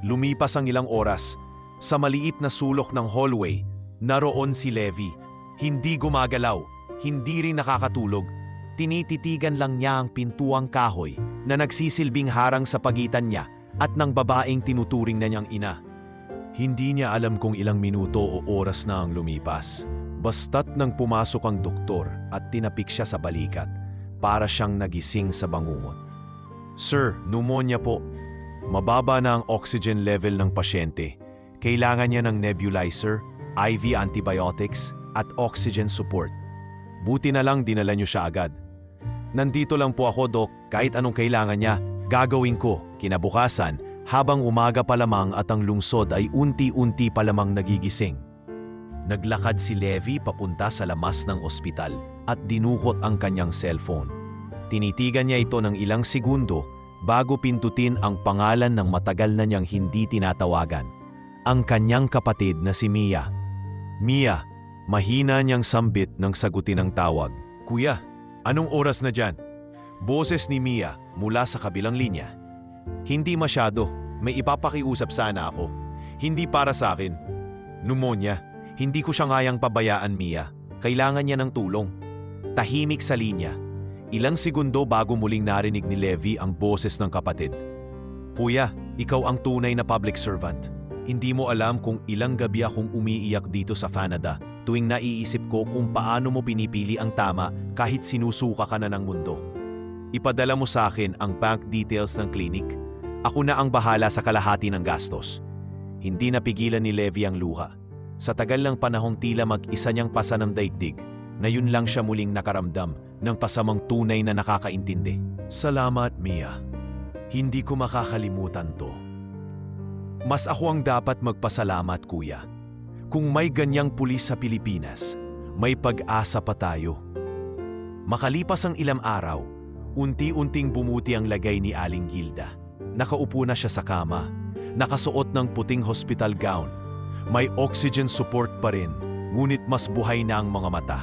[SPEAKER 1] Lumipas ang ilang oras, sa maliit na sulok ng hallway, naroon si Levy. Hindi gumagalaw, hindi rin nakakatulog. Tinititigan lang niya ang pintuang kahoy na nagsisilbing harang sa pagitan niya at ng babaeng tinuturing na niyang ina. Hindi niya alam kung ilang minuto o oras na ang lumipas. Basta't nang pumasok ang doktor at tinapik siya sa balikat, para siyang nagising sa bangungot. Sir, pneumonia po. Mababa na ang oxygen level ng pasyente. Kailangan niya ng nebulizer, IV antibiotics at oxygen support. Buti na lang dinala niyo siya agad. Nandito lang po ako, Dok. Kahit anong kailangan niya, gagawin ko. Kinabukasan, habang umaga pa lamang at ang lungsod ay unti-unti pa lamang nagigising. Naglakad si Levy papunta sa lamas ng ospital. at dinukot ang kanyang cellphone. Tinitigan niya ito ng ilang segundo bago pindutin ang pangalan ng matagal na niyang hindi tinatawagan. Ang kanyang kapatid na si Mia. Mia, mahina niyang sambit nang sagutin ang tawag. Kuya, anong oras na dyan? Boses ni Mia mula sa kabilang linya. Hindi masyado, may ipapakiusap sana ako. Hindi para sa akin. Pneumonia, hindi ko siya ngayang pabayaan, Mia. Kailangan niya ng tulong. Tahimik sa linya. Ilang segundo bago muling narinig ni Levi ang boses ng kapatid. Kuya, ikaw ang tunay na public servant. Hindi mo alam kung ilang gabi akong umiiyak dito sa Canada tuwing naiisip ko kung paano mo pinipili ang tama kahit sinusuka ka na ng mundo. Ipadala mo sa akin ang bank details ng clinic. Ako na ang bahala sa kalahati ng gastos. Hindi napigilan ni Levi ang luha. Sa tagal ng panahong tila mag-isa niyang pasa ng daigdig, na yun lang siya muling nakaramdam ng pasamang tunay na nakakaintindi. Salamat, Mia. Hindi ko makakalimutan to. Mas ako ang dapat magpasalamat, kuya. Kung may ganyang pulis sa Pilipinas, may pag-asa pa tayo. Makalipas ang ilang araw, unti-unting bumuti ang lagay ni Aling Gilda. Nakaupo na siya sa kama, nakasuot ng puting hospital gown. May oxygen support pa rin, ngunit mas buhay na ang mga mata.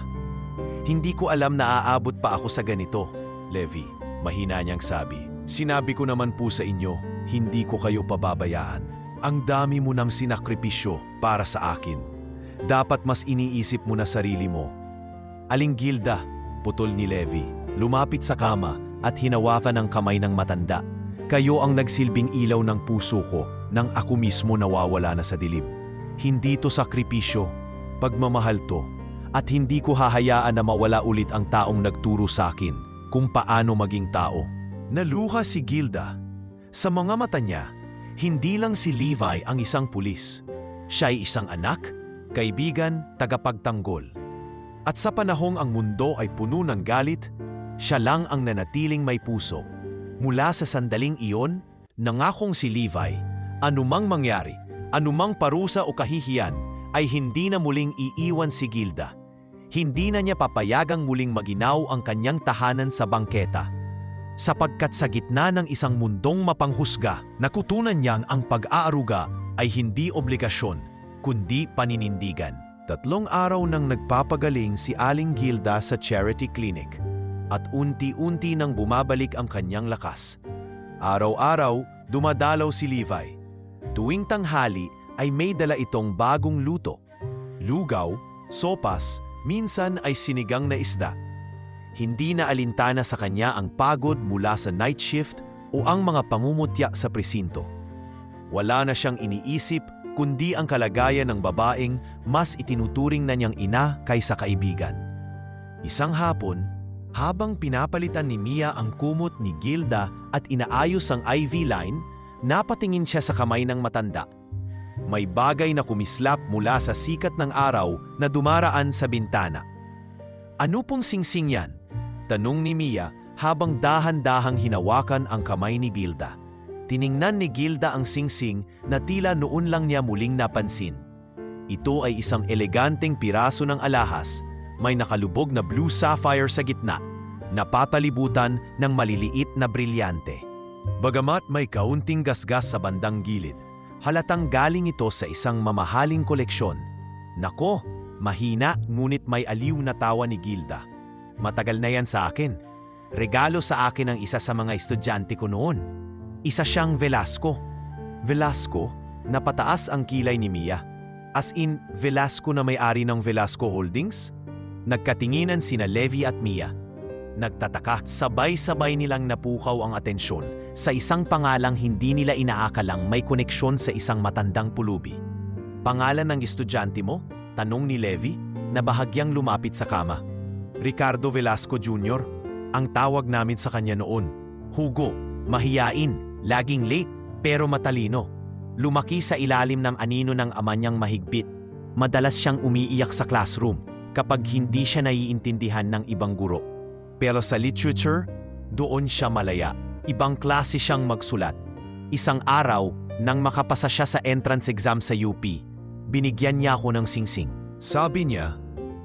[SPEAKER 1] Hindi ko alam na aabot pa ako sa ganito, Levi, mahina niyang sabi. Sinabi ko naman po sa inyo, hindi ko kayo pababayaan. Ang dami mo ng sinakripisyo para sa akin. Dapat mas iniisip mo na sarili mo. Aling Gilda, putol ni Levi, lumapit sa kama at hinawakan ang kamay ng matanda. Kayo ang nagsilbing ilaw ng puso ko nang ako mismo nawawala na sa dilim. Hindi to sakripisyo, pagmamahal to. At hindi ko hahayaan na mawala ulit ang taong nagturo sa akin kung paano maging tao. Naluha si Gilda. Sa mga mata niya, hindi lang si Levi ang isang pulis. Siya ay isang anak, kaibigan, tagapagtanggol. At sa panahong ang mundo ay puno ng galit, siya lang ang nanatiling may puso. Mula sa sandaling iyon, nangakong si Levi, anumang mangyari, anumang parusa o kahihiyan, ay hindi na muling iiwan si Gilda. Hindi na niya papayagang muling maginaw ang kanyang tahanan sa bangketa. Sapagkat sa gitna ng isang mundong mapanghusga, natutunan niyang ang pag-aaruga ay hindi obligasyon, kundi paninindigan. 3 araw nang nagpapagaling si Aling Gilda sa charity clinic at unti-unti nang bumabalik ang kanyang lakas. Araw-araw, dumadalaw si Levi. Tuwing tanghali ay may dala itong bagong luto. Lugaw, sopas, minsan ay sinigang na isda. Hindi na alintana sa kanya ang pagod mula sa night shift o ang mga pangungutya sa presinto. Wala na siyang iniisip kundi ang kalagayan ng babaeng mas itinuturing na niyang ina kaysa kaibigan. Isang hapon, habang pinapalitan ni Mia ang kumot ni Gilda at inaayos ang IV line, napatingin siya sa kamay ng matanda. May bagay na kumislap mula sa sikat ng araw na dumaraan sa bintana. Ano pong singsing yan? Tanong ni Mia habang dahan-dahang hinawakan ang kamay ni Gilda. Tiningnan ni Gilda ang singsing na tila noon lang niya muling napansin. Ito ay isang eleganteng piraso ng alahas, may nakalubog na blue sapphire sa gitna, napapalibutan ng maliliit na brilyante. Bagamat may kaunting gasgas sa bandang gilid, halatang galing ito sa isang mamahaling koleksyon. Nako, mahina ngunit may aliw na tawa ni Gilda. Matagal na yan sa akin. Regalo sa akin ng isa sa mga estudyante ko noon. Isa siyang Velasco. Velasco? Napataas ang kilay ni Mia. As in, Velasco na may-ari ng Velasco Holdings? Nagkatinginan sina Levi at Mia. Nagtataka, sabay-sabay nilang napukaw ang atensyon sa isang pangalang hindi nila inaakalang may koneksyon sa isang matandang pulubi. Pangalan ng estudyante mo? Tanong ni Levi na bahagyang lumapit sa kama. Ricardo Velasco Jr., ang tawag namin sa kanya noon. Hugo, mahiyain, laging late, pero matalino. Lumaki sa ilalim ng anino ng ama niyang mahigpit. Madalas siyang umiiyak sa classroom kapag hindi siya naiintindihan ng ibang guro. Pero sa literature, doon siya malaya. Ibang klase siyang magsulat. Isang araw, nang makapasa siya sa entrance exam sa UP, binigyan niya ako ng singsing. Sabi niya,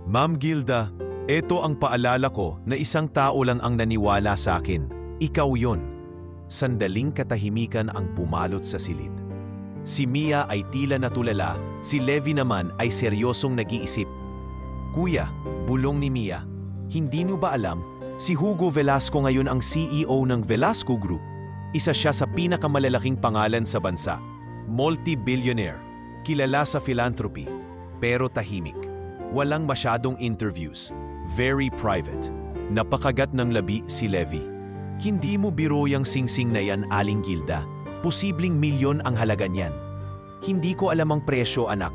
[SPEAKER 1] Ma'am Gilda, Ito ang paalala ko na isang tao lang ang naniwala sa akin. Ikaw yon. Sandaling katahimikan ang pumalot sa silid. Si Mia ay tila natulala, si Levi naman ay seryosong nag-iisip. Kuya, bulong ni Mia, hindi niyo ba alam, si Hugo Velasco ngayon ang CEO ng Velasco Group. Isa siya sa pinakamalalaking pangalan sa bansa. Multi-billionaire, kilala sa philanthropy, pero tahimik. Walang masyadong interviews. Very private. Napakagat ng labi si Levi. Hindi mo biro yang singsing na yan, Aling Gilda. Posibleng milyon ang halaga niyan. Hindi ko alam ang presyo, anak.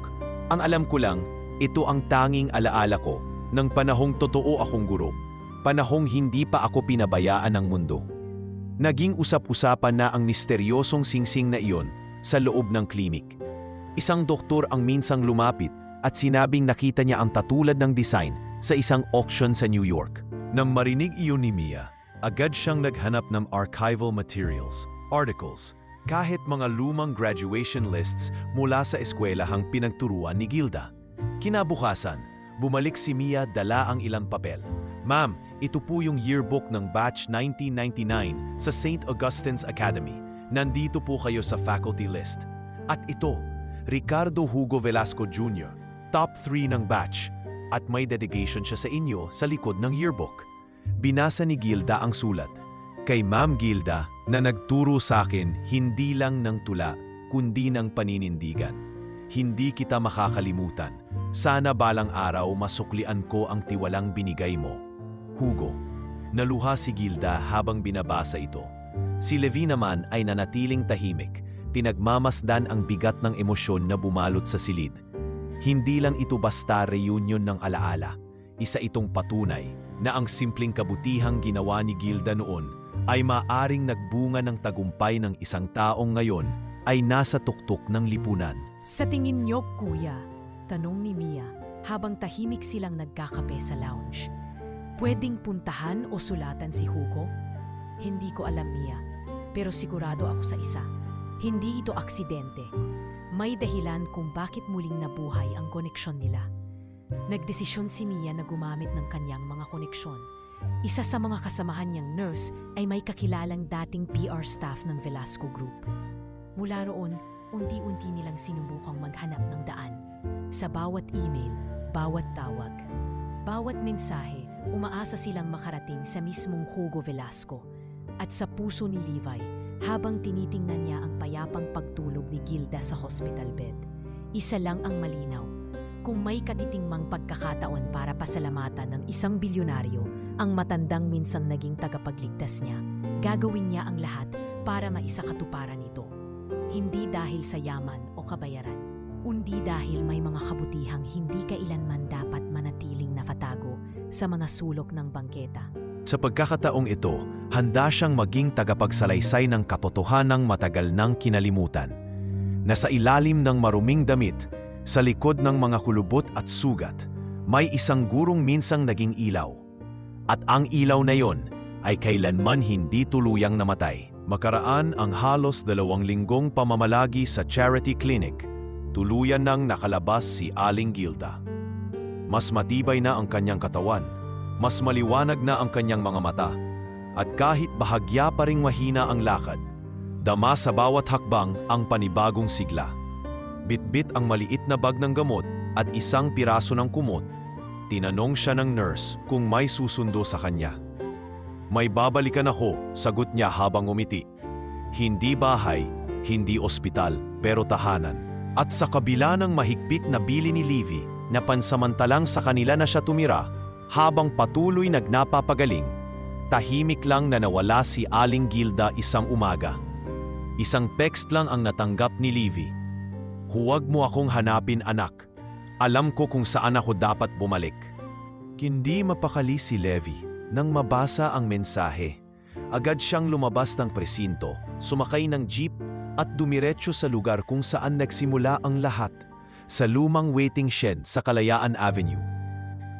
[SPEAKER 1] Ang alam ko lang, ito ang tanging alaala ko ng panahong totoo akong guro. Panahong hindi pa ako pinabayaan ng mundo. Naging usap-usapan na ang misteryosong singsing na iyon sa loob ng klinik. Isang doktor ang minsang lumapit at sinabing nakita niya ang tatulad ng design sa isang auction sa New York. Nang marinig iyon ni Mia, agad siyang naghanap ng archival materials, articles, kahit mga lumang graduation lists mula sa eskwelahang pinagturuan ni Gilda. Kinabukasan, bumalik si Mia dala ang ilang papel. Ma'am, ito po yung yearbook ng batch 1999 sa St. Augustine's Academy. Nandito po kayo sa faculty list. At ito, Ricardo Hugo Velasco Jr., top 3 ng batch. At may dedication siya sa inyo sa likod ng yearbook. Binasa ni Gilda ang sulat. Kay Ma'am Gilda na nagturo sa akin hindi lang ng tula, kundi ng paninindigan. Hindi kita makakalimutan. Sana balang araw masuklian ko ang tiwalang binigay mo. Hugo. Naluha si Gilda habang binabasa ito. Si Levi naman ay nanatiling tahimik. Pinagmamasdan ang bigat ng emosyon na bumalot sa silid. Hindi lang ito basta reunion ng alaala. Isa itong patunay na ang simpleng kabutihang ginawa ni Gilda noon ay maaring nagbunga ng tagumpay ng isang taong ngayon ay nasa tuktok ng lipunan.
[SPEAKER 2] Sa tingin niyo, kuya, tanong ni Mia habang tahimik silang nagkakape sa lounge. Pwedeng puntahan o sulatan si Hugo? Hindi ko alam, Mia, pero sigurado ako sa isa. Hindi ito aksidente. May dahilan kung bakit muling nabuhay ang koneksyon nila. Nagdesisyon si Mia na gumamit ng kanyang mga koneksyon. Isa sa mga kasamahan niyang nurse ay may kakilalang dating PR staff ng Velasco Group. Mula roon, unti-unti nilang sinubukang maghanap ng daan. Sa bawat email, bawat tawag, bawat mensahe, umaasa silang makarating sa mismong Hugo Velasco. At sa puso ni Levi, habang tinitingnan niya ang payapang pagtulog ni Gilda sa hospital bed, isa lang ang malinaw. Kung may katitingmang pagkakataon para pasalamatan ng isang bilyonaryo ang matandang minsang naging tagapagligtas niya, gagawin niya ang lahat para maisakatuparan ito. Hindi dahil sa yaman o kabayaran, kundi dahil may mga kabutihang hindi kailanman dapat manatiling nakatago sa mga sulok ng bangketa.
[SPEAKER 1] Sa pagkakataong ito, handa siyang maging tagapagsalaysay ng katotohanang matagal nang kinalimutan. Nasa ilalim ng maruming damit, sa likod ng mga kulubot at sugat, may isang gurong minsang naging ilaw. At ang ilaw na yon ay kailanman hindi tuluyang namatay. Makaraan ang halos 2 linggong pamamalagi sa charity clinic, tuluyan nang nakalabas si Aling Gilda. Mas matibay na ang kanyang katawan, mas maliwanag na ang kanyang mga mata, at kahit bahagya pa ring mahina ang lakad, dama sa bawat hakbang ang panibagong sigla. Bitbit ang maliit na bag ng gamot at isang piraso ng kumot. Tinanong siya ng nurse kung may susundo sa kanya. May babalikan ako, sagot niya habang umiti. Hindi bahay, hindi ospital, pero tahanan. At sa kabila ng mahigpit na bili ni Levi na pansamantalang sa kanila na siya tumira, habang patuloy nagnapapagaling, tahimik lang na nawala si Aling Gilda isang umaga. Isang text lang ang natanggap ni Levi. Huwag mo akong hanapin, anak. Alam ko kung saan ako dapat bumalik. Hindi mapakali si Levi nang mabasa ang mensahe. Agad siyang lumabas ng presinto, sumakay ng jeep at dumiretso sa lugar kung saan nagsimula ang lahat, sa lumang waiting shed sa Kalayaan Avenue.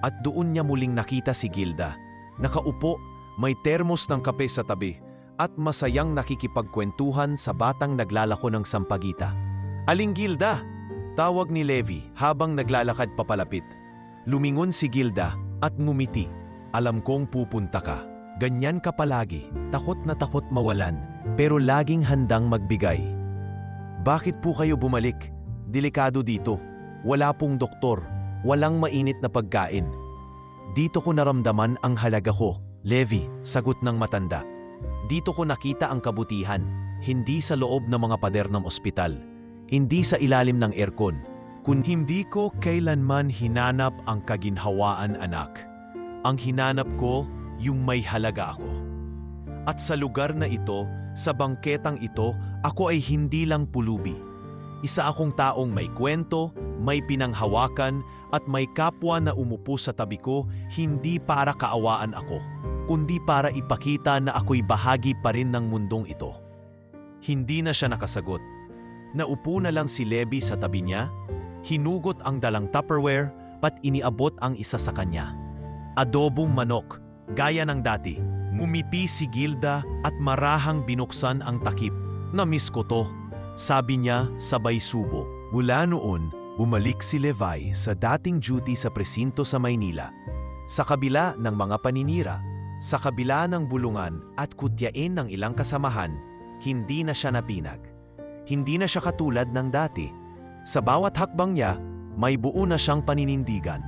[SPEAKER 1] At doon niya muling nakita si Gilda. Nakaupo, may termos ng kape sa tabi at masayang nakikipagkwentuhan sa batang naglalako ng sampagita. Aling Gilda! Tawag ni Levi habang naglalakad papalapit. Lumingon si Gilda, at ngumiti. Alam kong pupunta ka. Ganyan ka palagi, takot na takot mawalan, pero laging handang magbigay. Bakit po kayo bumalik? Delikado dito. Wala pong doktor. Walang mainit na pagkain. Dito ko naramdaman ang halaga ko. Levi, sagot ng matanda. Dito ko nakita ang kabutihan, hindi sa loob ng mga pader ng ospital, hindi sa ilalim ng aircon, kundi hindi ko kailanman hinanap ang kaginhawaan, anak. Ang hinanap ko, yung may halaga ako. At sa lugar na ito, sa bangketang ito, ako ay hindi lang pulubi. Isa akong taong may kwento, may pinanghawakan, at may kapwa na umupo sa tabi ko, hindi para kaawaan ako, kundi para ipakita na ako'y bahagi pa rin ng mundong ito. Hindi na siya nakasagot. Naupo na lang si Levi sa tabi niya, hinugot ang dalang Tupperware, at iniabot ang isa sa kanya. Adobong manok, gaya ng dati. Ngumiti si Gilda at marahang binuksan ang takip. "Namiss ko to," sabi niya sabay subo. Mula noon, bumalik si Levi sa dating duty sa presinto sa Maynila. Sa kabila ng mga paninira, sa kabila ng bulungan at kutyain ng ilang kasamahan, hindi na siya napinag. Hindi na siya katulad ng dati. Sa bawat hakbang niya, may buo na siyang paninindigan.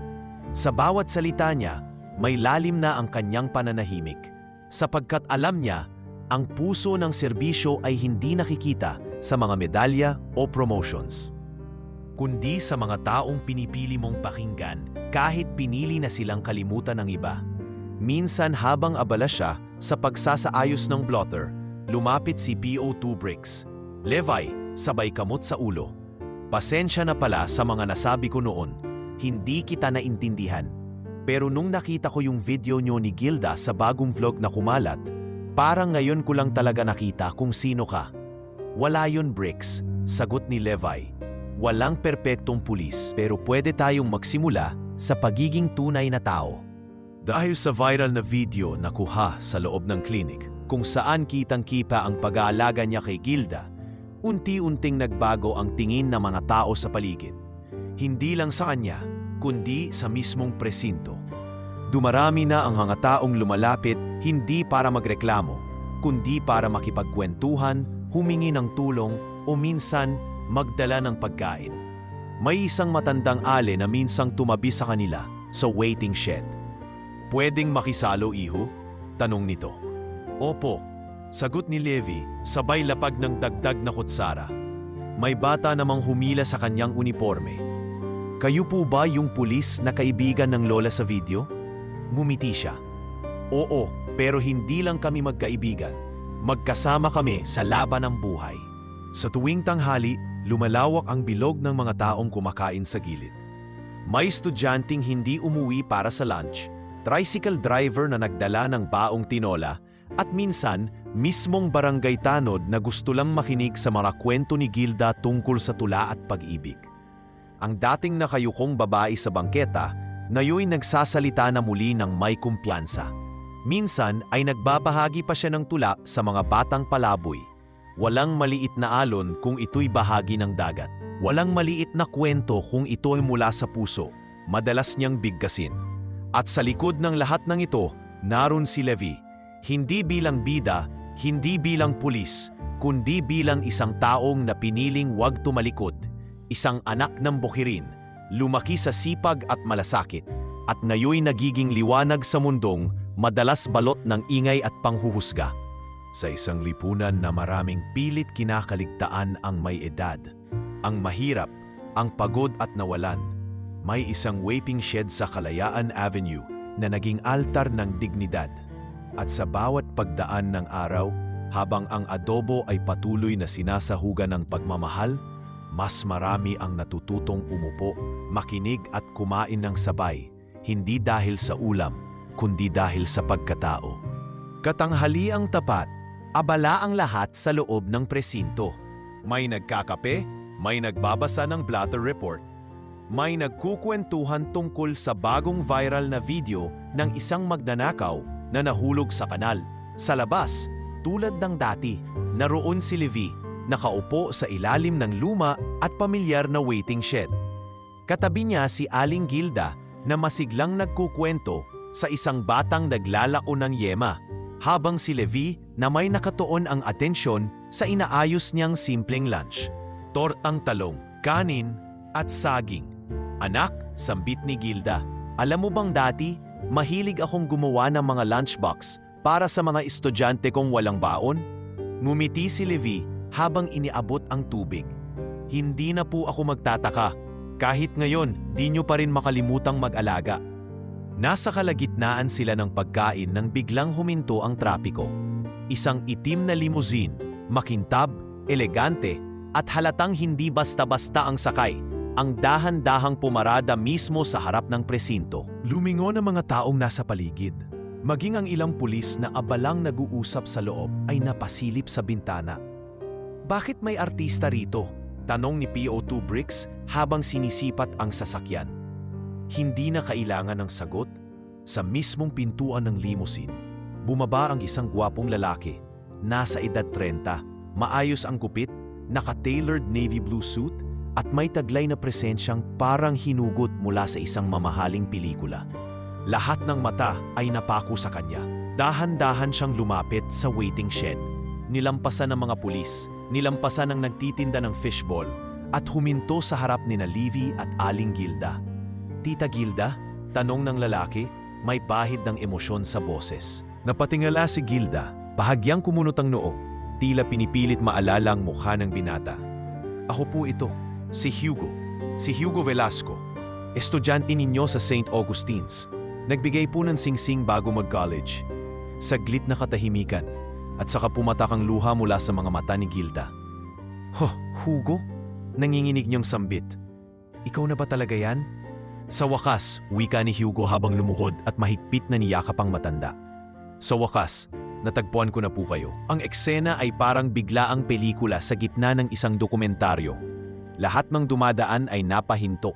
[SPEAKER 1] Sa bawat salita niya, may lalim na ang kanyang pananahimik. Sapagkat alam niya, ang puso ng serbisyo ay hindi nakikita sa mga medalya o promotions, kundi sa mga taong pinipili mong pakinggan kahit pinili na silang kalimutan ng iba. Minsan habang abala siya sa pagsasaayos ng blotter, lumapit si PO2 Bricks. "Levi," sabay kamot sa ulo. "Pasensya na pala sa mga nasabi ko noon. Hindi kita naintindihan. Pero nung nakita ko yung video nyo ni Gilda sa bagong vlog na kumalat, parang ngayon ko lang talaga nakita kung sino ka." "Wala yun, Bricks," sagot ni Levi. "Walang perpektong pulis, pero pwede tayong magsimula sa pagiging tunay na tao." Dahil sa viral na video na kuha sa loob ng klinik, kung saan kitang-kita ang pag-aalaga niya kay Gilda, unti-unting nagbago ang tingin ng mga tao sa paligid. Hindi lang sa kanya, kundi sa mismong presinto. Dumarami na ang mga taong lumalapit hindi para magreklamo, kundi para makipagkwentuhan, humingi ng tulong o minsan magdala ng pagkain. May isang matandang ale na minsang tumabi sa kanila sa waiting shed. "Pwedeng makisalo, iho?" tanong nito. "Opo," sagot ni Levi sabay lapag ng dagdag na kutsara. May bata namang humila sa kanyang uniforme. "Kayo po ba yung pulis na kaibigan ng lola sa video?" Ngumiti siya. "Oo, pero hindi lang kami magkaibigan. Magkasama kami sa laban ng buhay." Sa tuwing tanghali, lumalawak ang bilog ng mga taong kumakain sa gilid. May estudyanteng hindi umuwi para sa lunch, tricycle driver na nagdala ng baong tinola, at minsan, mismong barangay tanod na gusto lang makinig sa mga kwento ni Gilda tungkol sa tula at pag-ibig. Ang dating nakayukong babae sa bangketa, ngayon nagsasalita na muli ng may kumpiyansa. Minsan ay nagbabahagi pa siya ng tula sa mga batang palaboy. Walang maliit na alon kung ito'y bahagi ng dagat. Walang maliit na kwento kung ito'y mula sa puso. Madalas niyang bigkasin. At sa likod ng lahat ng ito, naroon si Levi. Hindi bilang bida, hindi bilang pulis, kundi bilang isang taong na piniling wag tumalikod. Isang anak ng bukirin, lumaki sa sipag at malasakit, at ngayoy nagiging liwanag sa mundong madalas balot ng ingay at panghuhusga. Sa isang lipunan na maraming pilit kinakaligtaan ang may edad, ang mahirap, ang pagod at nawalan, may isang waiting shed sa Kalayaan Avenue na naging altar ng dignidad. At sa bawat pagdaan ng araw, habang ang adobo ay patuloy na sinasahugan ng pagmamahal, mas marami ang natututong umupo, makinig at kumain ng sabay, hindi dahil sa ulam, kundi dahil sa pagkatao. Katanghaliang tapat, abala ang lahat sa loob ng presinto. May nagkakape, may nagbabasa ng blotter report, may nagkukwentuhan tungkol sa bagong viral na video ng isang magnanakaw na nahulog sa kanal. Sa labas, tulad ng dati, naroon si Levi, nakaupo sa ilalim ng luma at pamilyar na waiting shed. Katabi niya si Aling Gilda na masiglang nagkukwento sa isang batang naglalao ng yema, habang si Levi na may nakatuon ang atensyon sa inaayos niyang simpleng lunch. Tortang talong, kanin at saging. Anak, sambit ni Gilda, alam mo bang dati, mahilig akong gumawa ng mga lunchbox para sa mga estudyante kong walang baon? Ngumiti si Levi habang iniabot ang tubig. Hindi na po ako magtataka. Kahit ngayon, di nyo pa rin makalimutang mag-alaga. Nasa kalagitnaan sila ng pagkain nang biglang huminto ang trapiko. Isang itim na limousine, makintab, elegante, at halatang hindi basta-basta ang sakay, ang dahan-dahang pumarada mismo sa harap ng presinto. Lumingon ang mga taong nasa paligid. Maging ang ilang pulis na abalang nag-uusap sa loob ay napasilip sa bintana. Bakit may artista rito? Tanong ni PO2 Bricks habang sinisipat ang sasakyan. Hindi na kailangan ng sagot. Sa mismong pintuan ng limousine, bumaba ang isang gwapong lalaki. Nasa edad 30, maayos ang gupit, naka-tailored navy blue suit at may taglay na presensyang parang hinugot mula sa isang mamahaling pelikula. Lahat ng mata ay napako sa kanya. Dahan-dahan siyang lumapit sa waiting shed. Nilampasan ng mga pulis, nilampasan ng nagtitinda ng fishball at huminto sa harap ni na Levi at Aling Gilda. Tita Gilda? Tanong ng lalaki, may bahid ng emosyon sa boses. Napatingala si Gilda, bahagyang kumunot ang noo, tila pinipilit maalala ang mukha ng binata. Ako po ito, si Hugo Velasco, estudyante ninyo sa St. Augustine's. Nagbigay po ng singsing bago mag-college. Saglit na katahimikan at saka pumatak ang luha mula sa mga mata ni Gilda. Hugo? Nanginginig niyang sambit. Ikaw na ba talaga yan? Sa wakas, wika ni Hugo habang lumuhod at mahigpit na niyakap ang matanda. Sa wakas, natagpuan ko na po kayo. Ang eksena ay parang biglaang pelikula sa gitna ng isang dokumentaryo. Lahat ng dumadaan ay napahinto.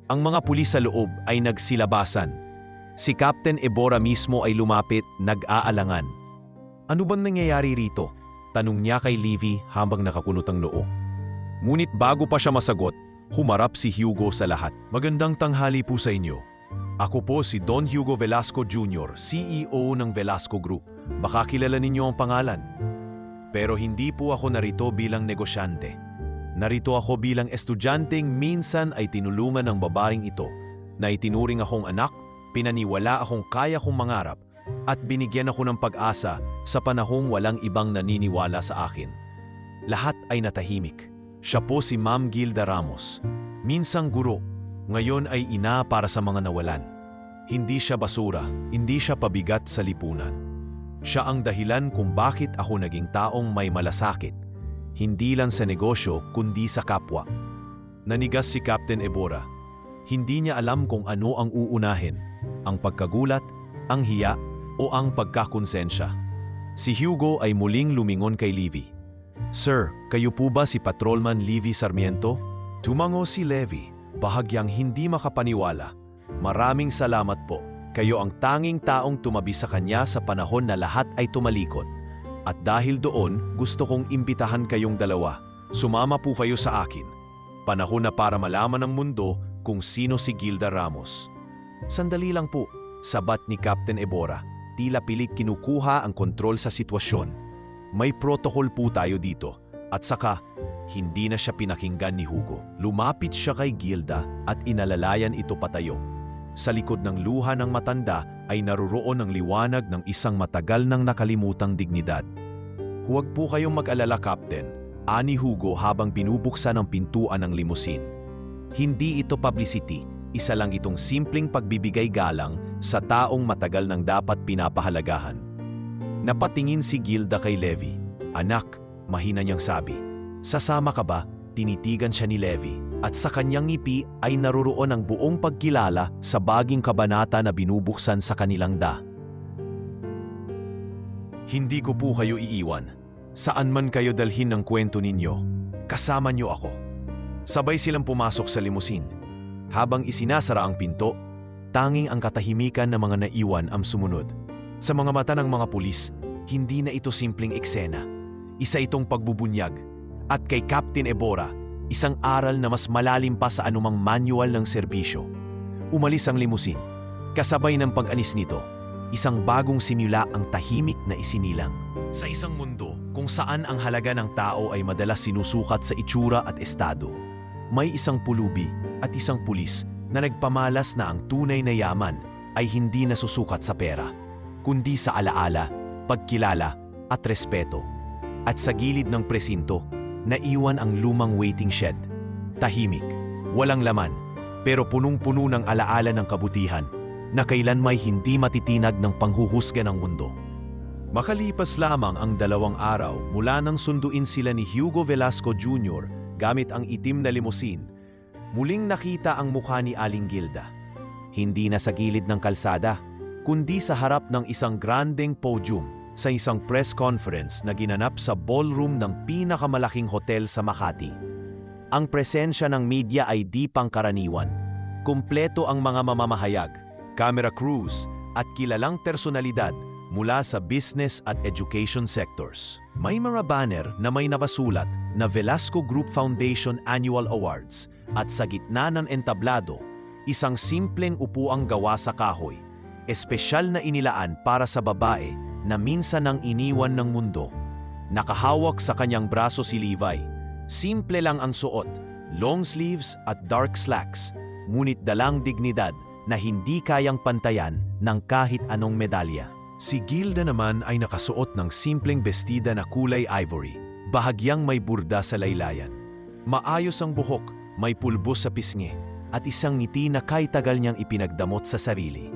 [SPEAKER 1] Ang mga pulis sa loob ay nagsilabasan. Si Captain Ebora mismo ay lumapit, nag-aalangan. Ano bang nangyayari rito? Tanong niya kay Levi habang nakakunot ang noo. Ngunit bago pa siya masagot, humarap si Hugo sa lahat. Magandang tanghali po sa inyo. Ako po si Don Hugo Velasco Jr., CEO ng Velasco Group. Baka kilala ninyo ang pangalan. Pero hindi po ako narito bilang negosyante. Narito ako bilang estudyanteng minsan ay tinulungan ng babaeng ito na itinuring akong anak, pinaniwala akong kaya kong mangarap at binigyan ako ng pag-asa sa panahong walang ibang naniniwala sa akin. Lahat ay natahimik. Siya po si Ma'am Gilda Ramos. Minsang guro, ngayon ay ina para sa mga nawalan. Hindi siya basura, hindi siya pabigat sa lipunan. Siya ang dahilan kung bakit ako naging taong may malasakit. Hindi lang sa negosyo kundi sa kapwa. Nanigas si Captain Ebora. Hindi niya alam kung ano ang uunahin, ang pagkagulat, ang hiya o ang pagkakonsensya. Si Hugo ay muling lumingon kay Levi. Sir, kayo po ba si Patrolman Levi Sarmiento? Tumango si Levi, bahagyang hindi makapaniwala. Maraming salamat po. Kayo ang tanging taong tumabi sa kanya sa panahon na lahat ay tumalikod. At dahil doon, gusto kong imbitahan kayong dalawa. Sumama po kayo sa akin. Panahon na para malaman ng mundo kung sino si Gilda Ramos. Sandali lang po, sabat ni Captain Ebora. Tila pilit kinukuha ang kontrol sa sitwasyon. May protocol po tayo dito. At saka, hindi na siya pinakinggan ni Hugo. Lumapit siya kay Gilda at inalalayan ito patayo. Sa likod ng luha ng matanda ay naruroon ang liwanag ng isang matagal nang nakalimutang dignidad. Huwag po kayong mag-alala, Captain, ani Hugo habang binubuksan ang pintuan ng limousine. Hindi ito publicity, isa lang itong simpleng pagbibigay galang sa taong matagal nang dapat pinapahalagahan. Napatingin si Gilda kay Levi. Anak, mahina niyang sabi. Sasama ka ba? Tinitigan siya ni Levi at sa kanyang ngiti ay naruroon ang buong pagkilala sa baging kabanata na binubuksan sa kanilang da. Hindi ko po kayo iiwan. Saan man kayo dalhin ng kwento ninyo, kasama niyo ako. Sabay silang pumasok sa limousine. Habang isinasara ang pinto, tanging ang katahimikan ng mga naiwan ang sumunod. Sa mga mata ng mga pulis, hindi na ito simpleng eksena. Isa itong pagbubunyag. At kay Captain Ebora, isang aral na mas malalim pa sa anumang manual ng serbisyo. Umalis ang limusin. Kasabay ng pag-alis nito, isang bagong simula ang tahimik na isinilang. Sa isang mundo kung saan ang halaga ng tao ay madalas sinusukat sa itsura at estado, may isang pulubi at isang pulis na nagpamalas na ang tunay na yaman ay hindi nasusukat sa pera, kundi sa alaala, pagkilala at respeto. At sa gilid ng presinto, naiwan ang lumang waiting shed. Tahimik, walang laman, pero punong-puno ng alaala ng kabutihan na kailanmay hindi matitinag ng panghuhusga ng mundo. Makalipas lamang ang 2 araw mula nang sunduin sila ni Hugo Velasco Jr. gamit ang itim na limusin, muling nakita ang mukha ni Aling Gilda. Hindi na sa gilid ng kalsada, kundi sa harap ng isang grandeng podium sa isang press conference na ginanap sa ballroom ng pinakamalaking hotel sa Makati. Ang presensya ng media ay di pangkaraniwan. Kumpleto ang mga mamamahayag, camera crews at kilalang personalidad mula sa business at education sectors. May mga banner na may napasulat na Velasco Group Foundation Annual Awards at sa gitna ng entablado, isang simpleng upuang gawa sa kahoy, espesyal na inilaan para sa babae na minsan nang iniwan ng mundo. Nakahawak sa kanyang braso si Levi. Simple lang ang suot, long sleeves at dark slacks, ngunit dalang dignidad na hindi kayang pantayan ng kahit anong medalya. Si Gilda naman ay nakasuot ng simpleng bestida na kulay ivory, bahagyang may burda sa laylayan. Maayos ang buhok, may pulbos sa pisngi, at isang ngiti na kahit tagal niyang ipinagdamot sa sarili.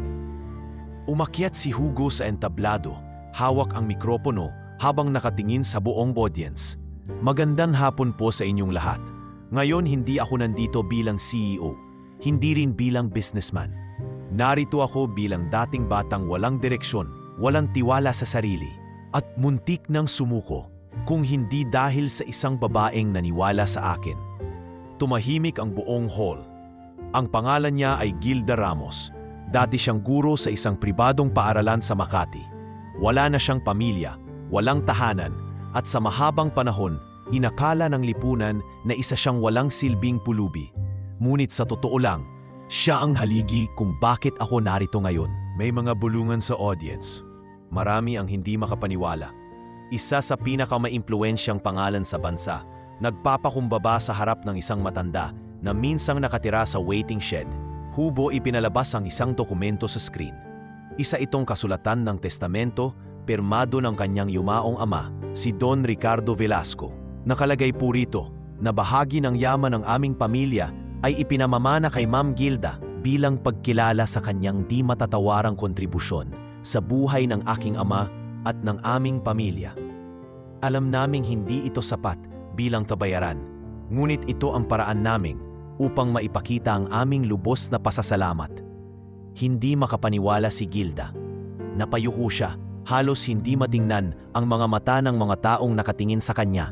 [SPEAKER 1] Umakyat si Hugo sa entablado, hawak ang mikropono habang nakatingin sa buong audience. Magandang hapon po sa inyong lahat. Ngayon hindi ako nandito bilang CEO, hindi rin bilang businessman. Narito ako bilang dating batang walang direksyon, walang tiwala sa sarili, at muntik nang sumuko kung hindi dahil sa isang babaeng naniwala sa akin. Tumahimik ang buong hall. Ang pangalan niya ay Gilda Ramos. Dati siyang guro sa isang pribadong paaralan sa Makati. Wala na siyang pamilya, walang tahanan, at sa mahabang panahon, inakala ng lipunan na isa siyang walang silbing pulubi. Ngunit sa totoo lang, siya ang haligi kung bakit ako narito ngayon. May mga bulungan sa audience. Marami ang hindi makapaniwala. Isa sa pinakamaimpluwensyang pangalan sa bansa, nagpapakumbaba sa harap ng isang matanda na minsang nakatira sa waiting shed. Hubo ipinalabas ang isang dokumento sa screen. Isa itong kasulatan ng testamento, pirmado ng kanyang yumaong ama, si Don Ricardo Velasco. Nakalagay po rito na bahagi ng yaman ng aming pamilya ay ipinamamana kay Ma'am Gilda bilang pagkilala sa kanyang di matatawarang kontribusyon sa buhay ng aking ama at ng aming pamilya. Alam naming hindi ito sapat bilang kabayaran, ngunit ito ang paraan naming upang maipakita ang aming lubos na pasasalamat. Hindi makapaniwala si Gilda. Napayuko siya, halos hindi matingnan ang mga mata ng mga taong nakatingin sa kanya.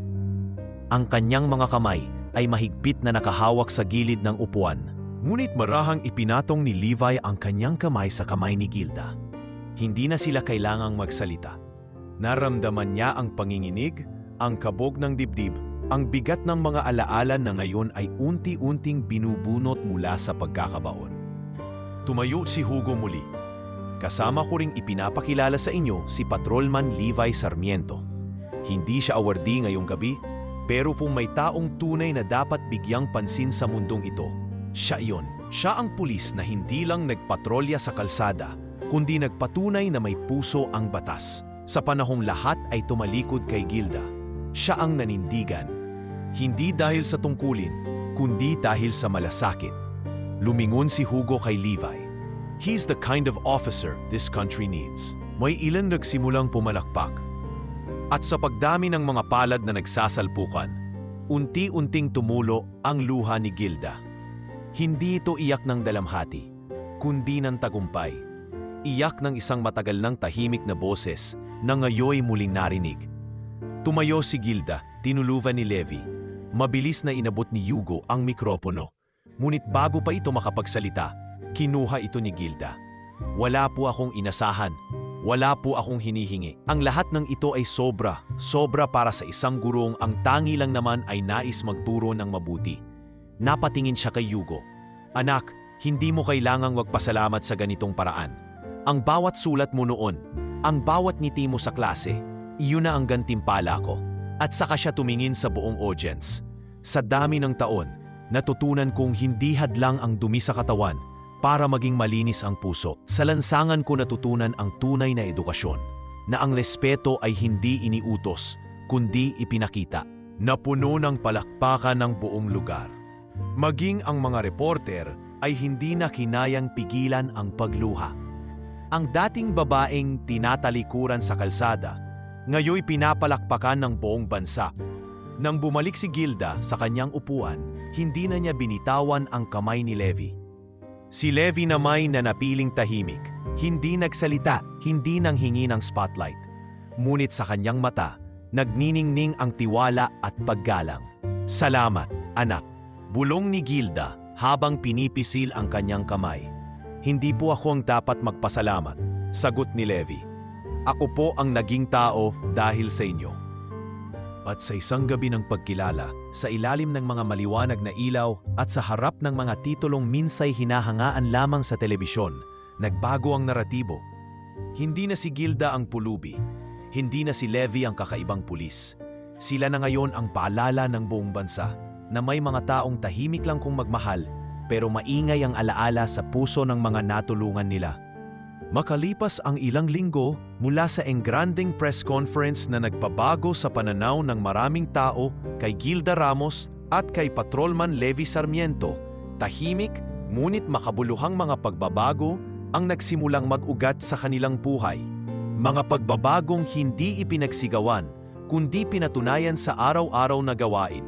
[SPEAKER 1] Ang kanyang mga kamay ay mahigpit na nakahawak sa gilid ng upuan. Ngunit marahang ipinatong ni Levi ang kanyang kamay sa kamay ni Gilda. Hindi na sila kailangang magsalita. Naramdaman niya ang panginginig, ang kabog ng dibdib, ang bigat ng mga alaala na ngayon ay unti-unting binubunot mula sa pagkakabaon. Tumayo si Hugo muli. Kasama ko ring ipinapakilala sa inyo si Patrolman Levi Sarmiento. Hindi siya awardee ngayong gabi, pero kung may taong tunay na dapat bigyang pansin sa mundong ito, siya iyon. Siya ang pulis na hindi lang nagpatrolya sa kalsada, kundi nagpatunay na may puso ang batas. Sa panahong lahat ay tumalikod kay Gilda. Siya ang nanindigan. Hindi dahil sa tungkulin, kundi dahil sa malasakit. Lumingon si Hugo kay Levi. He's the kind of officer this country needs. May ilan nagsimulang pumalakpak. At sa pagdami ng mga palad na nagsasalpukan, unti-unting tumulo ang luha ni Gilda. Hindi ito iyak ng dalamhati, kundi ng tagumpay. Iyak ng isang matagal ng tahimik na boses na ngayoy muling narinig. Tumayo si Gilda, tinuluvan ni Levi. Mabilis na inabot ni Hugo ang mikropono. Ngunit bago pa ito makapagsalita, kinuha ito ni Gilda. Wala po akong inasahan. Wala po akong hinihingi. Ang lahat ng ito ay sobra para sa isang gurong ang tangi lang naman ay nais magturo ng mabuti. Napatingin siya kay Hugo. Anak, Hindi mo kailangang magpasalamat sa ganitong paraan. Ang bawat sulat mo noon, ang bawat ngiti mo sa klase, iyon na ang gantimpala ko. At saka siya tumingin sa buong audience. Sa dami ng taon, natutunan kong hindi hadlang ang dumi sa katawan para maging malinis ang puso. Sa lansangan ko natutunan ang tunay na edukasyon, na ang respeto ay hindi iniutos, kundi ipinakita. Napuno ng palakpakan ng buong lugar. Maging ang mga reporter ay hindi na kinayang pigilan ang pagluha. Ang dating babaeng tinatalikuran sa kalsada, ngayoy pinapalakpakan ng buong bansa. Nang bumalik si Gilda sa kanyang upuan, hindi na niya binitawan ang kamay ni Levi. Si Levi na may nanapiling tahimik, hindi nagsalita, hindi nang hingi ng spotlight. Ngunit sa kanyang mata, nagniningning ang tiwala at paggalang. Salamat, anak. Bulong ni Gilda habang pinipisil ang kanyang kamay. Hindi po ako ang dapat magpasalamat, sagot ni Levi. Ako po ang naging tao dahil sa inyo. At sa isang gabi ng pagkilala, sa ilalim ng mga maliwanag na ilaw at sa harap ng mga titulong minsay hinahangaan lamang sa telebisyon, nagbago ang naratibo. Hindi na si Gilda ang pulubi. Hindi na si Levi ang kakaibang pulis. Sila na ngayon ang paalala ng buong bansa na may mga taong tahimik lang kung magmahal pero maingay ang alaala sa puso ng mga natulungan nila. Makalipas ang ilang linggo mula sa engranding press conference na nagpabago sa pananaw ng maraming tao kay Gilda Ramos at kay Patrolman Levi Sarmiento, tahimik ngunit makabuluhang mga pagbabago ang nagsimulang mag-ugat sa kanilang buhay. Mga pagbabagong hindi ipinagsigawan, kundi pinatunayan sa araw-araw na gawain.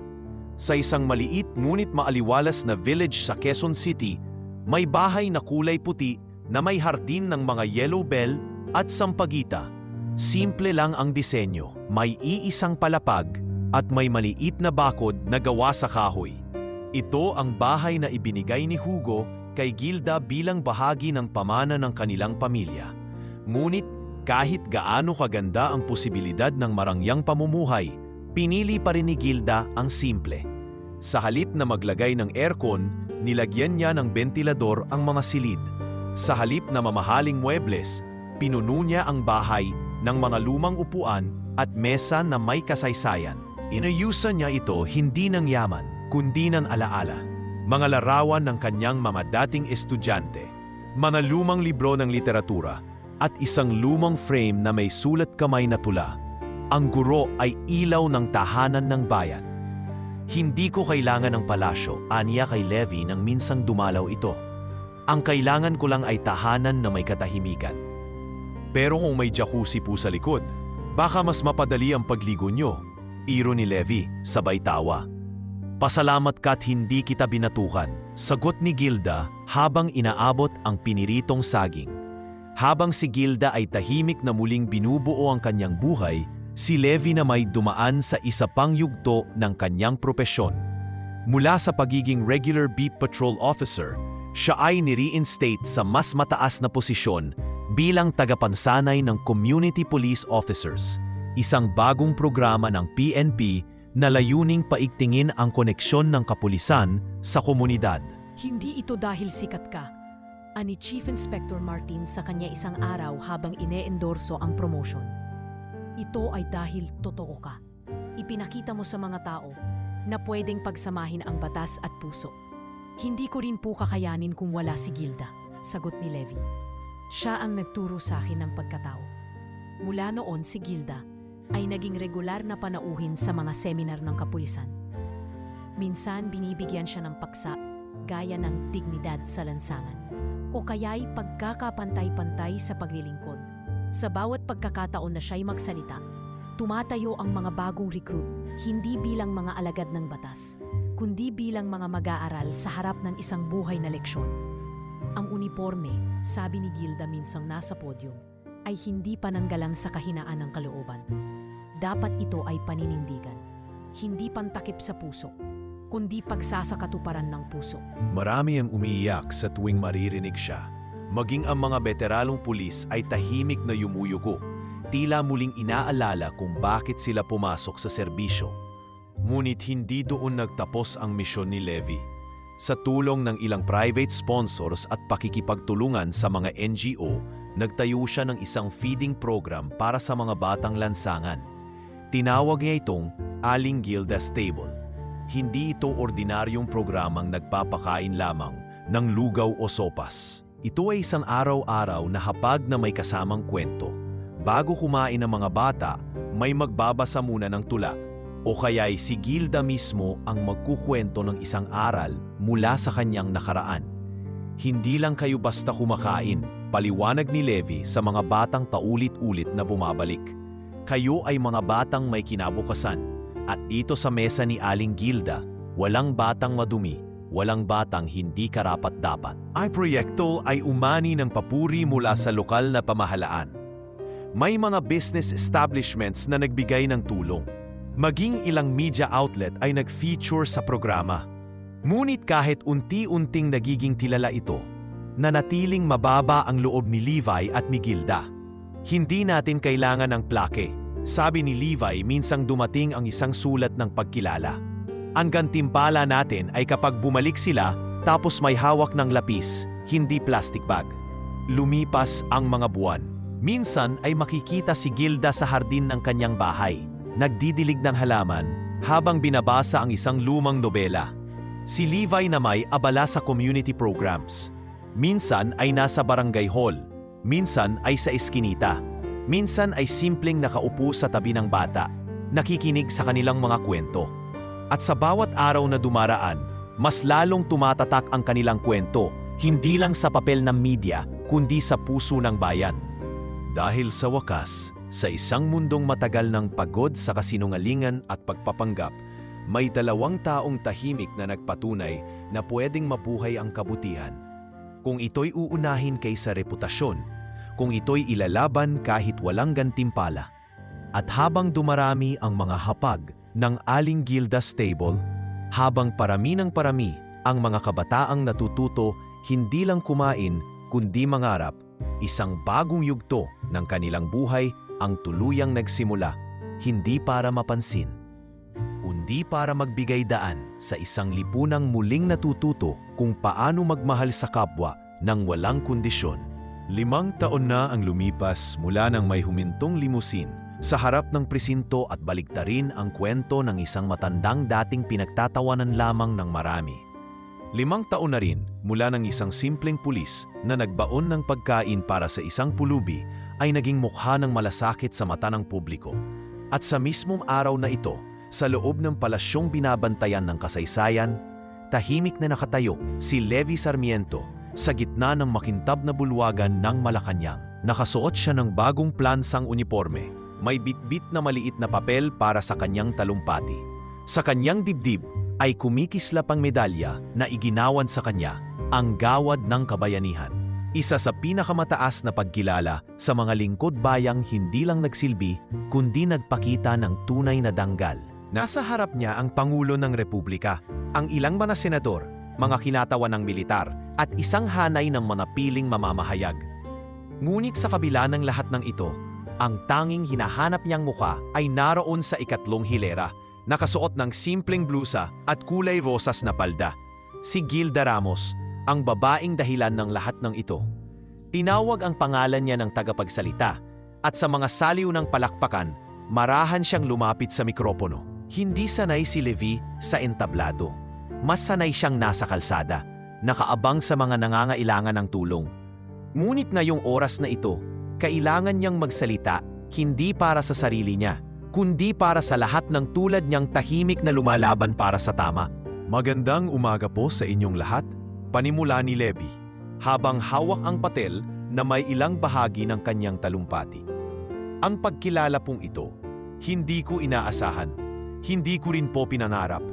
[SPEAKER 1] Sa isang maliit ngunit maaliwalas na village sa Quezon City, may bahay na kulay puti na may hardin ng mga yellow bell at sampagita. Simple lang ang disenyo, may iisang palapag at may maliit na bakod na gawa sa kahoy. Ito ang bahay na ibinigay ni Hugo kay Gilda bilang bahagi ng pamana ng kanilang pamilya. Ngunit kahit gaano kaganda ang posibilidad ng marangyang pamumuhay, pinili pa rin ni Gilda ang simple. Sa halip na maglagay ng aircon, nilagyan niya ng bentilador ang mga silid. Sa halip na mamahaling muebles, pinuno niya ang bahay ng mga lumang upuan at mesa na may kasaysayan. Inayusan niya ito hindi ng yaman, kundi ng alaala. Mga larawan ng kanyang mga dating estudyante, mga lumang libro ng literatura, at isang lumang frame na may sulat kamay na tula. Ang guro ay ilaw ng tahanan ng bayan. Hindi ko kailangan ng palasyo, aniya kay Levi nang minsang dumalaw ito. Ang kailangan ko lang ay tahanan na may katahimikan. Pero kung may jacuzzi po sa likod, baka mas mapadali ang pagligo nyo. Iro ni Levi, sabay tawa. Pasalamat ka't hindi kita binatukan, sagot ni Gilda habang inaabot ang piniritong saging. Habang si Gilda ay tahimik na muling binubuo ang kanyang buhay, si Levi na may dumaan sa isa pang yugto ng kanyang propesyon. Mula sa pagiging regular beat patrol officer, siya ay ni-reinstate sa mas mataas na posisyon bilang tagapansanay ng Community Police Officers, isang bagong programa ng PNP na layuning paigtingin ang koneksyon ng kapulisan sa komunidad.
[SPEAKER 2] Hindi ito dahil sikat ka, ani Chief Inspector Martin sa kanya isang araw habang ine-endorso ang promotion. Ito ay dahil totoo ka. Ipinakita mo sa mga tao na pwedeng pagsamahin ang batas at puso. Hindi ko rin po kakayanin kung wala si Gilda, sagot ni Levi. Siya ang nagturo sa akin ng pagkatao. Mula noon si Gilda ay naging regular na panauhin sa mga seminar ng kapulisan. Minsan binibigyan siya ng paksa gaya ng dignidad sa lansangan o kaya'y pagkakapantay-pantay sa paglilingkod. Sa bawat pagkakataon na siya'y magsalita, tumatayo ang mga bagong recruit hindi bilang mga alagad ng batas, kundi bilang mga mag-aaral sa harap ng isang buhay na leksyon. Ang uniforme, sabi ni Gilda minsang nasa podium, ay hindi pananggalang sa kahinaan ng kalooban. Dapat ito ay paninindigan, hindi pantakip sa puso, kundi pagsasakatuparan ng puso.
[SPEAKER 1] Marami ang umiiyak sa tuwing maririnig siya. Maging ang mga veteranong pulis ay tahimik na yumuyugo, tila muling inaalala kung bakit sila pumasok sa serbisyo. Ngunit hindi doon nagtapos ang misyon ni Levi. Sa tulong ng ilang private sponsors at pakikipagtulungan sa mga NGO, nagtayo siya ng isang feeding program para sa mga batang lansangan. Tinawag niya itong Aling Gilda Stable. Hindi ito ordinaryong programang nagpapakain lamang ng lugaw o sopas. Ito ay isang araw-araw na hapag na may kasamang kwento. Bago kumain ng mga bata, may magbabasa muna ng tula. O kaya'y si Gilda mismo ang magkukwento ng isang aral mula sa kanyang nakaraan. Hindi lang kayo basta kumakain, paliwanag ni Levi sa mga batang paulit-ulit na bumabalik. Kayo ay mga batang may kinabukasan. At dito sa mesa ni Aling Gilda, walang batang madumi, walang batang hindi karapat-dapat. Ang proyekto ay umani ng papuri mula sa lokal na pamahalaan. May mga business establishments na nagbigay ng tulong. Maging ilang media outlet ay nag-feature sa programa. Ngunit kahit unti-unting nagiging kilala ito, nanatiling mababa ang loob ni Levi at ni Gilda. Hindi natin kailangan ng plake. Sabi ni Levi, minsang dumating ang isang sulat ng pagkilala. Ang gantimpala natin ay kapag bumalik sila tapos may hawak ng lapis, hindi plastic bag. Lumipas ang mga buwan. Minsan ay makikita si Gilda sa hardin ng kanyang bahay. Nagdidilig ng halaman habang binabasa ang isang lumang nobela. Si Levi na may abala sa community programs. Minsan ay nasa barangay hall, minsan ay sa eskinita, minsan ay simpleng nakaupo sa tabi ng bata, nakikinig sa kanilang mga kwento. At sa bawat araw na dumaraan, mas lalong tumatatak ang kanilang kwento, hindi lang sa papel ng media, kundi sa puso ng bayan. Dahil sa wakas, sa isang mundong matagal ng pagod sa kasinungalingan at pagpapanggap, may dalawang taong tahimik na nagpatunay na pwedeng mabuhay ang kabutihan. Kung ito'y uunahin kaysa reputasyon, kung ito'y ilalaban kahit walang gantimpala. At habang dumarami ang mga hapag ng Aling Gilda Stable, habang parami ng parami ang mga kabataang natututo hindi lang kumain kundi mangarap, isang bagong yugto ng kanilang buhay ang tuluyang nagsimula, hindi para mapansin, kundi para magbigay daan sa isang lipunang muling natututo kung paano magmahal sa kapwa nang walang kondisyon. 5 taon na ang lumipas mula nang may humintong limusin sa harap ng presinto at baliktarin ang kwento ng isang matandang dating pinagtatawanan lamang ng marami. 5 taon na rin mula ng isang simpleng pulis na nagbaon ng pagkain para sa isang pulubi ay naging mukha ng malasakit sa mata ng publiko. At sa mismong araw na ito, sa loob ng palasyong binabantayan ng kasaysayan, tahimik na nakatayo si Levi Sarmiento sa gitna ng makintab na bulwagan ng Malacanang. Nakasuot siya ng bagong plansang uniforme, may bitbit na maliit na papel para sa kanyang talumpati. Sa kanyang dibdib ay kumikislap ang medalya na iginawan sa kanya, ang Gawad ng Kabayanihan. Isa sa pinakamataas na pagkilala sa mga lingkod bayang hindi lang nagsilbi, kundi nagpakita ng tunay na danggal. Nasa harap niya ang Pangulo ng Republika, ang ilang mga senador, mga kinatawan ng militar, at isang hanay ng manapiling mamamahayag. Ngunit sa kabila ng lahat ng ito, ang tanging hinahanap niyang mukha ay naroon sa ikatlong hilera, nakasuot ng simpleng blusa at kulay rosas na palda. Si Gilda Ramos, ang babaeng dahilan ng lahat ng ito. Tinawag ang pangalan niya ng tagapagsalita at sa mga saliw ng palakpakan, marahan siyang lumapit sa mikropono. Hindi sanay si Levi sa entablado. Mas sanay siyang nasa kalsada, nakaabang sa mga nangangailangan ng tulong. Ngunit ngayong oras na ito, kailangan niyang magsalita hindi para sa sarili niya, kundi para sa lahat ng tulad niyang tahimik na lumalaban para sa tama. Magandang umaga po sa inyong lahat. Panimula ni Levi, habang hawak ang patel na may ilang bahagi ng kanyang talumpati. Ang pagkilala pong ito, hindi ko inaasahan, hindi ko rin po pinangarap.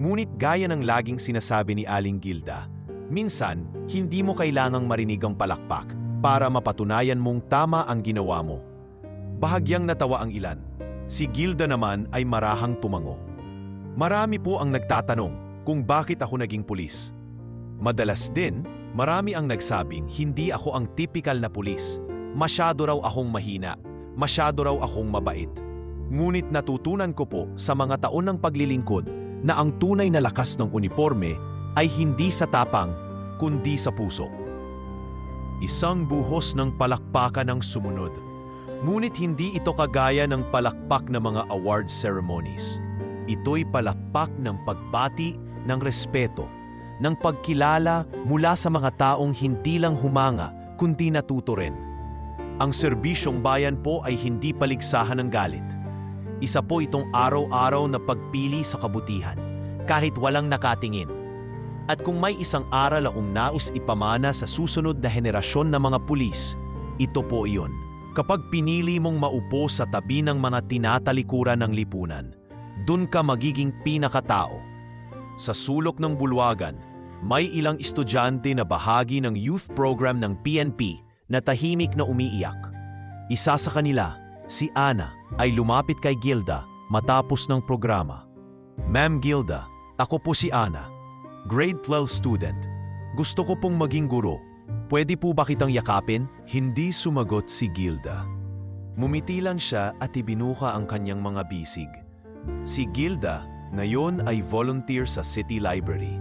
[SPEAKER 1] Ngunit gaya ng laging sinasabi ni Aling Gilda, minsan hindi mo kailangang marinig ang palakpak para mapatunayan mong tama ang ginawa mo. Bahagyang natawa ang ilan, si Gilda naman ay marahang tumango. Marami po ang nagtatanong kung bakit ako naging pulis. Madalas din, marami ang nagsabing hindi ako ang tipikal na pulis. Masyado raw akong mahina, masyado raw akong mabait. Ngunit natutunan ko po sa mga taon ng paglilingkod na ang tunay na lakas ng uniforme ay hindi sa tapang, kundi sa puso. Isang buhos ng palakpakan ang sumunod. Ngunit hindi ito kagaya ng palakpak ng mga award ceremonies. Ito'y palakpak ng pagbati, ng respeto, ng pagkilala mula sa mga taong hindi lang humanga, kundi natuto rin. Ang serbisyong bayan po ay hindi paligsahan ng galit. Isa po itong araw-araw na pagpili sa kabutihan, kahit walang nakatingin. At kung may isang aral akong nais ipamana sa susunod na henerasyon ng mga pulis, ito po iyon. Kapag pinili mong maupo sa tabi ng mga tinatalikuran ng lipunan, dun ka magiging pinakatao. Sa sulok ng bulwagan, may ilang estudyante na bahagi ng youth program ng PNP na tahimik na umiiyak. Isa sa kanila, si Ana, ay lumapit kay Gilda matapos ng programa. "Ma'am Gilda, ako po si Ana, grade 12 student. Gusto ko pong maging guro. Pwede po ba kitang yakapin?" Hindi sumagot si Gilda. Mumiti lang siya at ibinuka ang kanyang mga bisig. Si Gilda, ngayon ay volunteer sa City Library,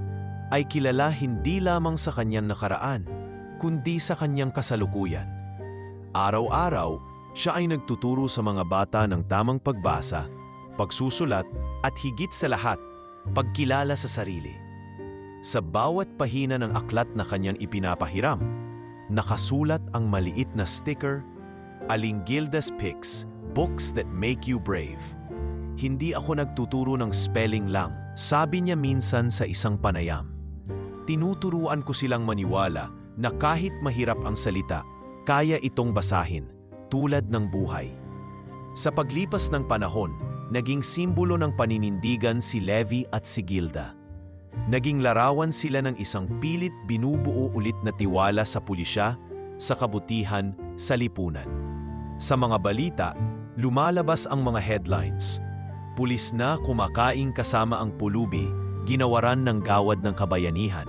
[SPEAKER 1] ay kilala hindi lamang sa kanyang nakaraan, kundi sa kanyang kasalukuyan. Araw-araw, siya ay nagtuturo sa mga bata ng tamang pagbasa, pagsusulat at higit sa lahat, pagkilala sa sarili. Sa bawat pahina ng aklat na kanyang ipinapahiram, nakasulat ang maliit na sticker, "Aling Gilda's Picks, Books That Make You Brave." "Hindi ako nagtuturo ng spelling lang," sabi niya minsan sa isang panayam. "Tinuturuan ko silang maniwala na kahit mahirap ang salita, kaya itong basahin, tulad ng buhay." Sa paglipas ng panahon, naging simbolo ng paninindigan si Levi at si Gilda. Naging larawan sila ng isang pilit binubuo ulit na tiwala sa pulisya, sa kabutihan, sa lipunan. Sa mga balita, lumalabas ang mga headlines. "Pulis na kumakain kasama ang pulubi, ginawaran ng gawad ng kabayanihan."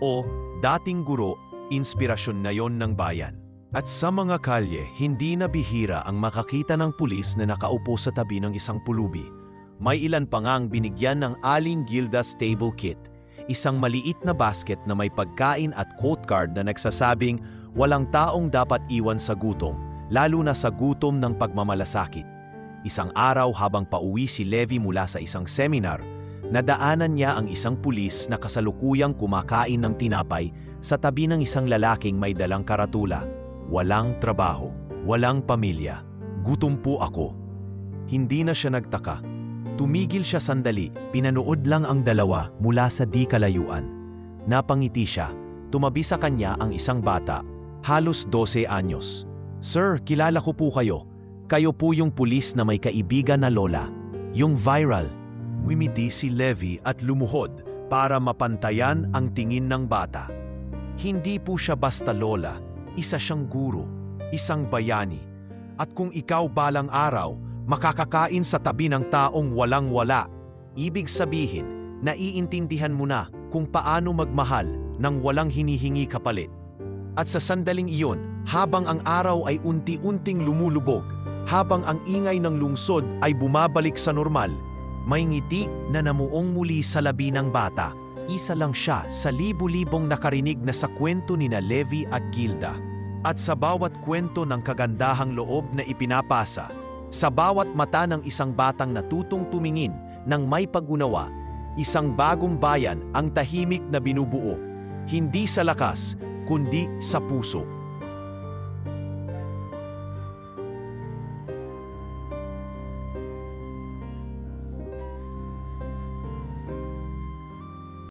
[SPEAKER 1] O "Dating guro, inspirasyon na yon ng bayan." At sa mga kalye, hindi na bihira ang makakita ng pulis na nakaupo sa tabi ng isang pulubi. May ilan pa ngang binigyan ng Aling Gilda's Table Kit, isang maliit na basket na may pagkain at quote card na nagsasabing walang taong dapat iwan sa gutom, lalo na sa gutom ng pagmamalasakit. Isang araw habang pauwi si Levi mula sa isang seminar, nadaanan niya ang isang pulis na kasalukuyang kumakain ng tinapay sa tabi ng isang lalaking may dalang karatula. "Walang trabaho, walang pamilya, gutom po ako." Hindi na siya nagtaka. Tumigil siya sandali, pinanood lang ang dalawa mula sa di kalayuan. Napangiti siya, tumabi sa kanya ang isang bata, halos 12 anyos. "Sir, kilala ko po kayo. Kayo po yung pulis na may kaibigan na lola, yung viral." Ngumiti si Levi at lumuhod para mapantayan ang tingin ng bata. Hindi po siya basta lola, isa siyang guro, isang bayani. At kung ikaw balang araw, makakakain sa tabi ng taong walang-wala, ibig sabihin, naiintindihan mo na kung paano magmahal nang walang hinihingi kapalit. At sa sandaling iyon, habang ang araw ay unti-unting lumulubog, habang ang ingay ng lungsod ay bumabalik sa normal, may ngiti na namuong muli sa labi ng bata. Isa lang siya sa libu-libong nakarinig na sa kwento ni na Levi at Gilda. At sa bawat kwento ng kagandahang loob na ipinapasa, sa bawat mata ng isang batang natutong tumingin ng may pag-unawa, isang bagong bayan ang tahimik na binubuo, hindi sa lakas, kundi sa puso.